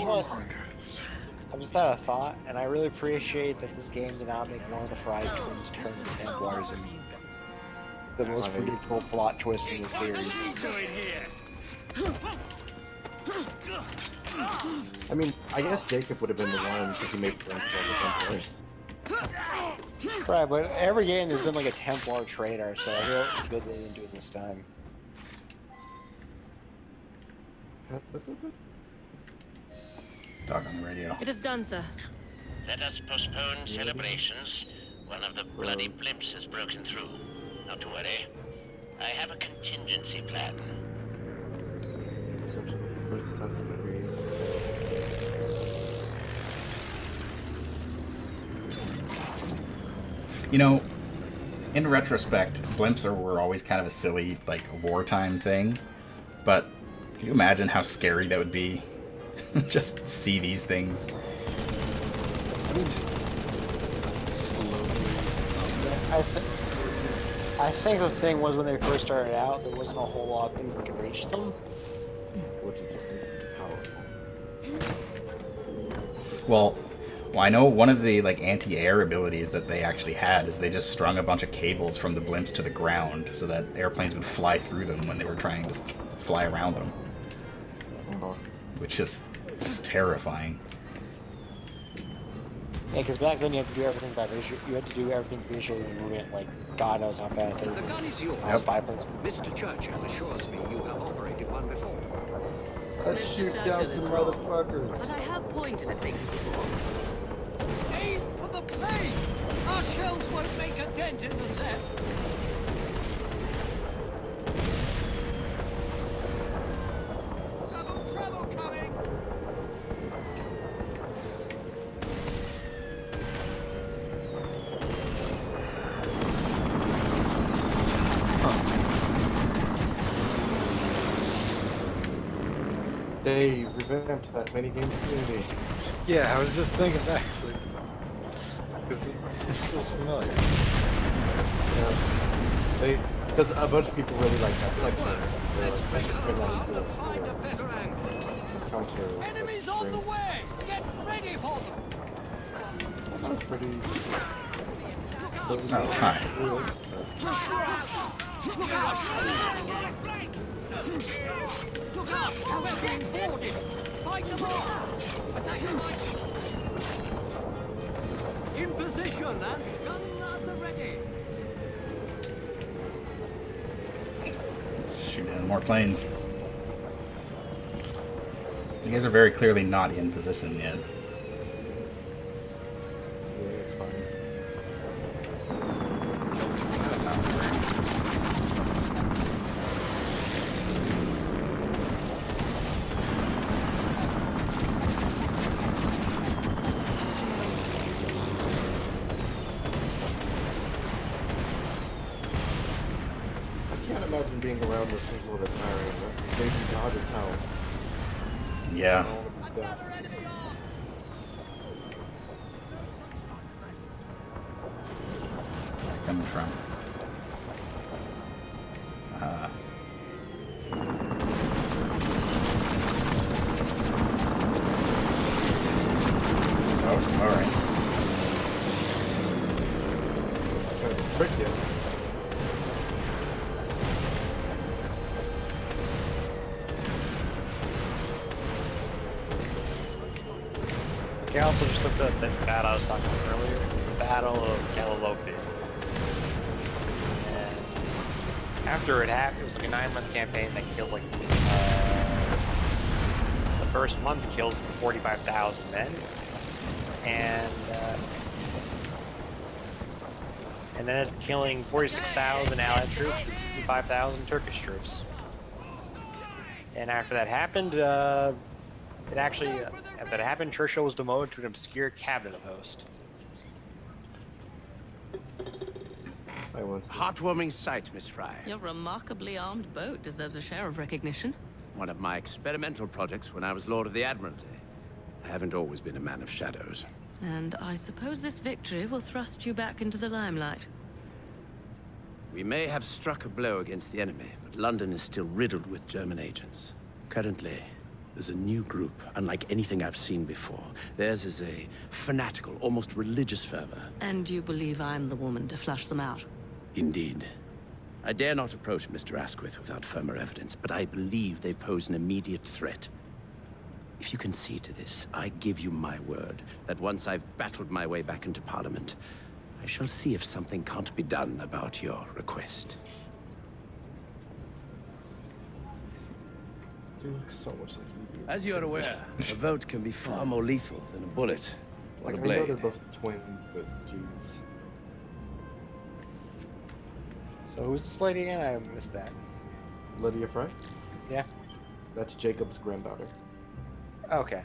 just had a thought, and I really appreciate that this game did not make one of the Fried Twins turn the Templars in the most predictable plot twist in the series. I mean, I guess Jacob would have been the one because he made friends with the Templars. Right, but every game there's been like a Templar traitor, so I feel good they didn't do it this time. Talk on the radio. It is done, sir. Let us postpone celebrations. One of the bloody blimps has broken through. Not to worry. I have a contingency plan. Essentially, first Assassin's Creed. You know, in retrospect, blimps were always kind of a silly, like, wartime thing. But can you imagine how scary that would be? Just see these things. I mean, just I think the thing was when they first started out, there wasn't a whole lot of things that could reach them. Which is what makes them powerful. well, I know one of the like anti-air abilities that they actually had is they just strung a bunch of cables from the blimps to the ground so that airplanes would fly through them when they were trying to fly around them, which is just terrifying. Yeah, because back then you had to do everything by visual. You had to do everything visually and move it like God knows how fast. The gun is yours. Biplanes. Mr. Churchill assures me you have operated one before. Let's shoot down some motherfuckers. But I have pointed at things before. Aim for the plane! Our shells won't make a dent in the set. Trouble coming! They revamped that minigame community. Yeah, I was just thinking back. Because this feels familiar. Yeah. Because a bunch of people really like that section. Let's find a better angle. counter. Enemies on the way! Get ready for them! That was pretty. Oh, fine. Look out! We're being boarded! Fight them off! In position and gun at the ready! Shoot down more planes. You guys are very clearly not in position yet. Yeah, it's fine. I can't imagine being around those things all the time. That's baby god as hell. Yeah. Coming from. Oh, all right. Kind of trick you. Okay, I also just looked at the battle I was talking about earlier. It's the Battle of Gallipoli. And after it happened, it was like a 9-month campaign that killed like the first month killed 45,000 men, and then it's killing 46,000 Allied troops and 65,000 Turkish troops. And after that happened, after that happened, Churchill was demoted to an obscure cabinet post. Heartwarming sight, Miss Fry. Your remarkably armed boat deserves a share of recognition. One of my experimental projects when I was Lord of the Admiralty. I haven't always been a man of shadows. And I suppose this victory will thrust you back into the limelight. We may have struck a blow against the enemy, but London is still riddled with German agents. Currently, there's a new group, unlike anything I've seen before. Theirs is a fanatical, almost religious fervor. And you believe I'm the woman to flush them out? Indeed. I dare not approach Mr. Asquith without firmer evidence, but I believe they pose an immediate threat. If you can see to this, I give you my word that once I've battled my way back into Parliament, I shall see if something can't be done about your request. You look so much like you do. As you are aware, a vote can be far more lethal than a bullet or Like, a I know they're blade. both twins, but jeez. So who's this lady again? I missed that. Lydia Fry? Yeah. That's Jacob's granddaughter. Okay.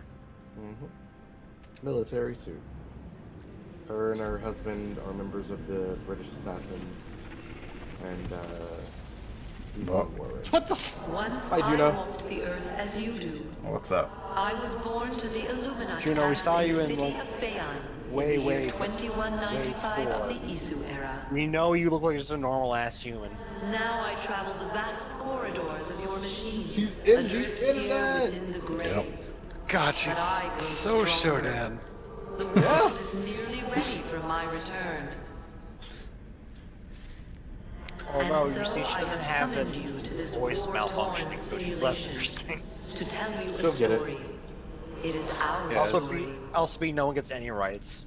Military suit. Her and her husband are members of the British Assassins, and he's on war. What the? Once Hi, I Juno. walked the earth as you do. What's up? I was born to the Illuminati. Juno, we saw you in city like of Phaon, way, in the year way 2195 of the Isu era. We know you look like just a normal ass human. Now I travel the vast corridors of your machines. She's in adrift the here internet. within the grave. God, she's so Shodan. The world is nearly ready for my return. Oh no, And you so see, she I doesn't have have the summoned you to this voice war-torn malfunctioning, so she's less simulation. interesting. To tell you a She'll get it. story. It is our Also, story. no one gets any rights.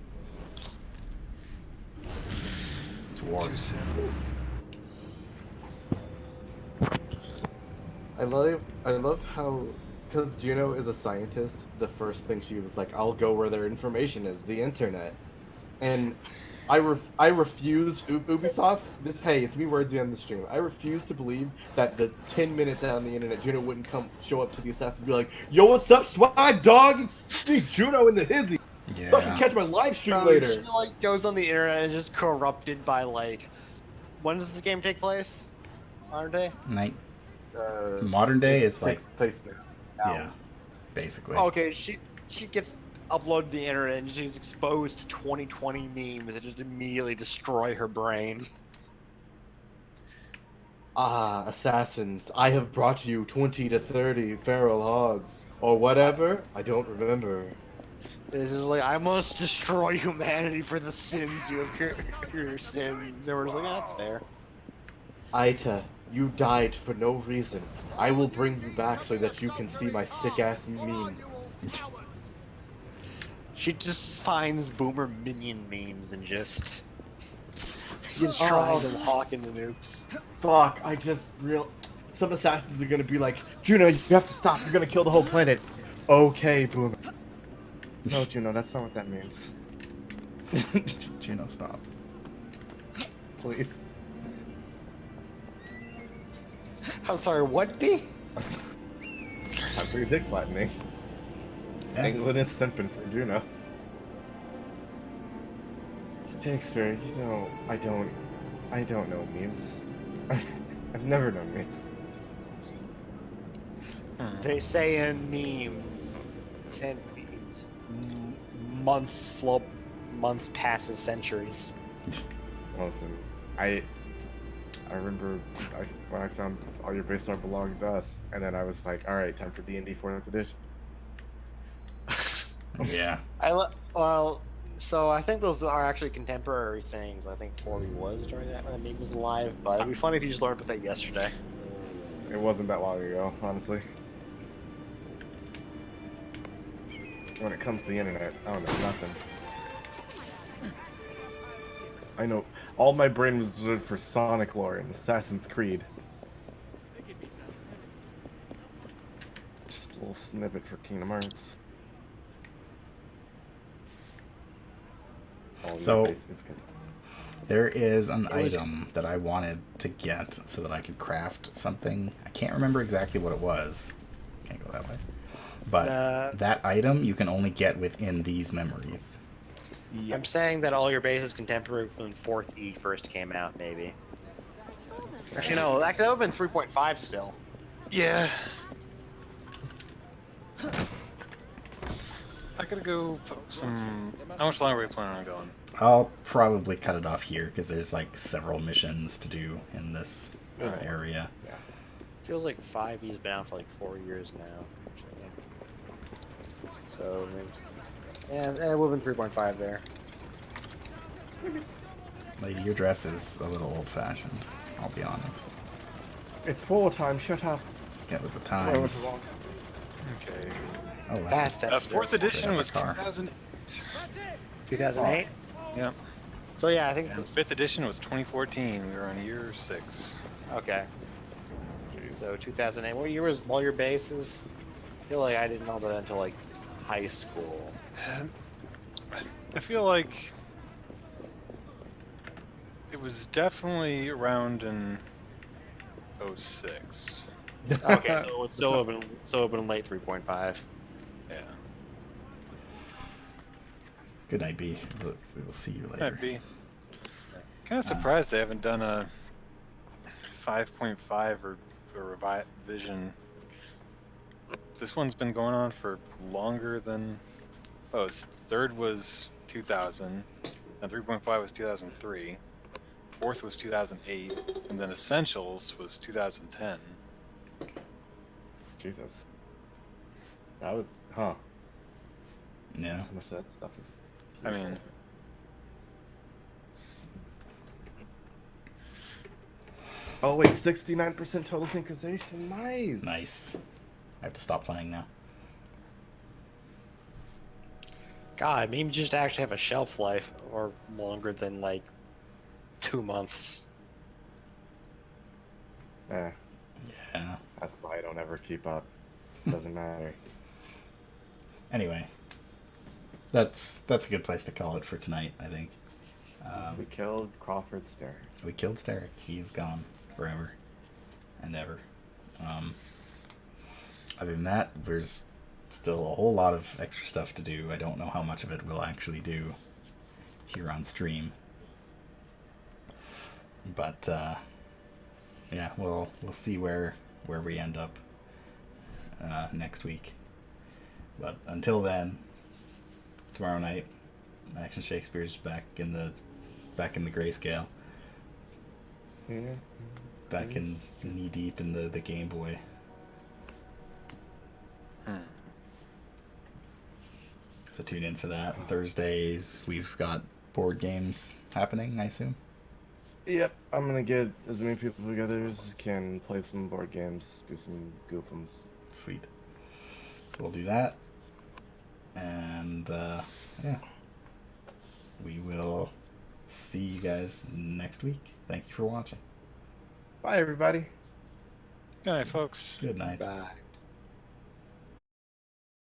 It's war. Too soon. I love how, because Juno is a scientist, the first thing she was like, I'll go where their information is, the internet. And I refuse, Ubisoft, hey, it's me Wordsy on the stream. I refuse to believe that the 10 minutes out on the internet, Juno wouldn't show up to the assassins and be like, yo, what's up, swag dog? It's me, Juno in the hizzy. Yeah. Fucking catch my live stream So later. She like goes on the internet and is just corrupted by like, when does this game take place? Modern day? Modern day is like Takes place now. yeah, basically. Okay, she gets uploaded to the internet and she's exposed to 2020 memes that just immediately destroy her brain. Ah, assassins, I have brought you 20 to 30 feral hogs. or whatever. I don't remember. This is like, I must destroy humanity for the sins you have your sins. And we're just like, that's fair. Aita, you died for no reason. I will bring you back so that you can see my sick-ass memes. She just finds boomer minion memes and just gets trying to hawk into nukes. Fuck, I just some assassins are gonna be like, Juno, you have to stop. You're gonna kill the whole planet. Okay, boomer. No, Juno, that's not what that means. Juno, stop. Please. I'm sorry, what, B? I'm for your dick flattening. Yeah. England is simping for Juno. Shakespeare, I don't know memes. I've never known memes. They say in memes. Months passes centuries. Listen, I remember when I found all your base art belonged to us, and then I was like, all right, time for D&D 4th edition. Yeah. So I think those are actually contemporary things. I think 40 was during that when the meme was alive, but it'd be funny if you just learned about that yesterday. It wasn't that long ago, honestly. When it comes to the internet, I don't know nothing. I know all my brain was reserved for Sonic lore and Assassin's Creed. Just a little snippet for Kingdom Hearts. So, there is an item that I wanted to get so that I could craft something. I can't remember exactly what it was. Can't go that way. But that item you can only get within these memories. Yes. I'm saying that all your base is contemporary when 4th E first came out, maybe. Actually, no, that would have been 3.5 still. Yeah. I gotta go poke some... How much longer are we planning on going? I'll probably cut it off here because there's like several missions to do in this area. Yeah. Feels like 5E's been out for like 4 years now. Actually. So, yeah, it would have been 3.5 there. Lady, your dress is a little old-fashioned, I'll be honest. It's war time, shut up. Get with the times. Okay. Oh, that's 4th edition was 2008. 2008? Yeah. So yeah, I think and 5th edition was 2014. We were on year 6. Okay. So 2008. What year was all your bases? I feel like I didn't know that until like high school. I feel like it was definitely around in 06. Okay, so it would still have been late 3.5. Yeah. Good night, B. We will see you later. Might be. Kind of surprised they haven't done a 5.5 or a revision. This one's been going on for longer than... Oh, 3rd was 2000, and 3.5 was 2003. 4th was 2008, and then Essentials was 2010. Jesus. That was... Huh. Yeah. So much of that stuff is... I mean... Oh wait, 69% total synchronization. Nice. Nice. I have to stop playing now. God, maybe just actually have a shelf life or longer than like 2 months. Yeah. Yeah. That's why I don't ever keep up. Doesn't matter. Anyway, that's a good place to call it for tonight, I think. We killed Crawford Sterrick. We killed Sterrick. He's gone forever and ever. Other than that, there's still a whole lot of extra stuff to do. I don't know how much of it we'll actually do here on stream. But yeah, we'll see where we end up next week. But until then, tomorrow night, Action Shakespeare's back in the grayscale. Yeah. Back in knee deep in the Game Boy. So tune in for that. Thursdays, we've got board games happening, I assume. Yep, I'm gonna get as many people together as can, play some board games, do some goofums. Sweet. So we'll do that. And, yeah. We will see you guys next week. Thank you for watching. Bye, everybody. Good night, folks. Good night. Bye.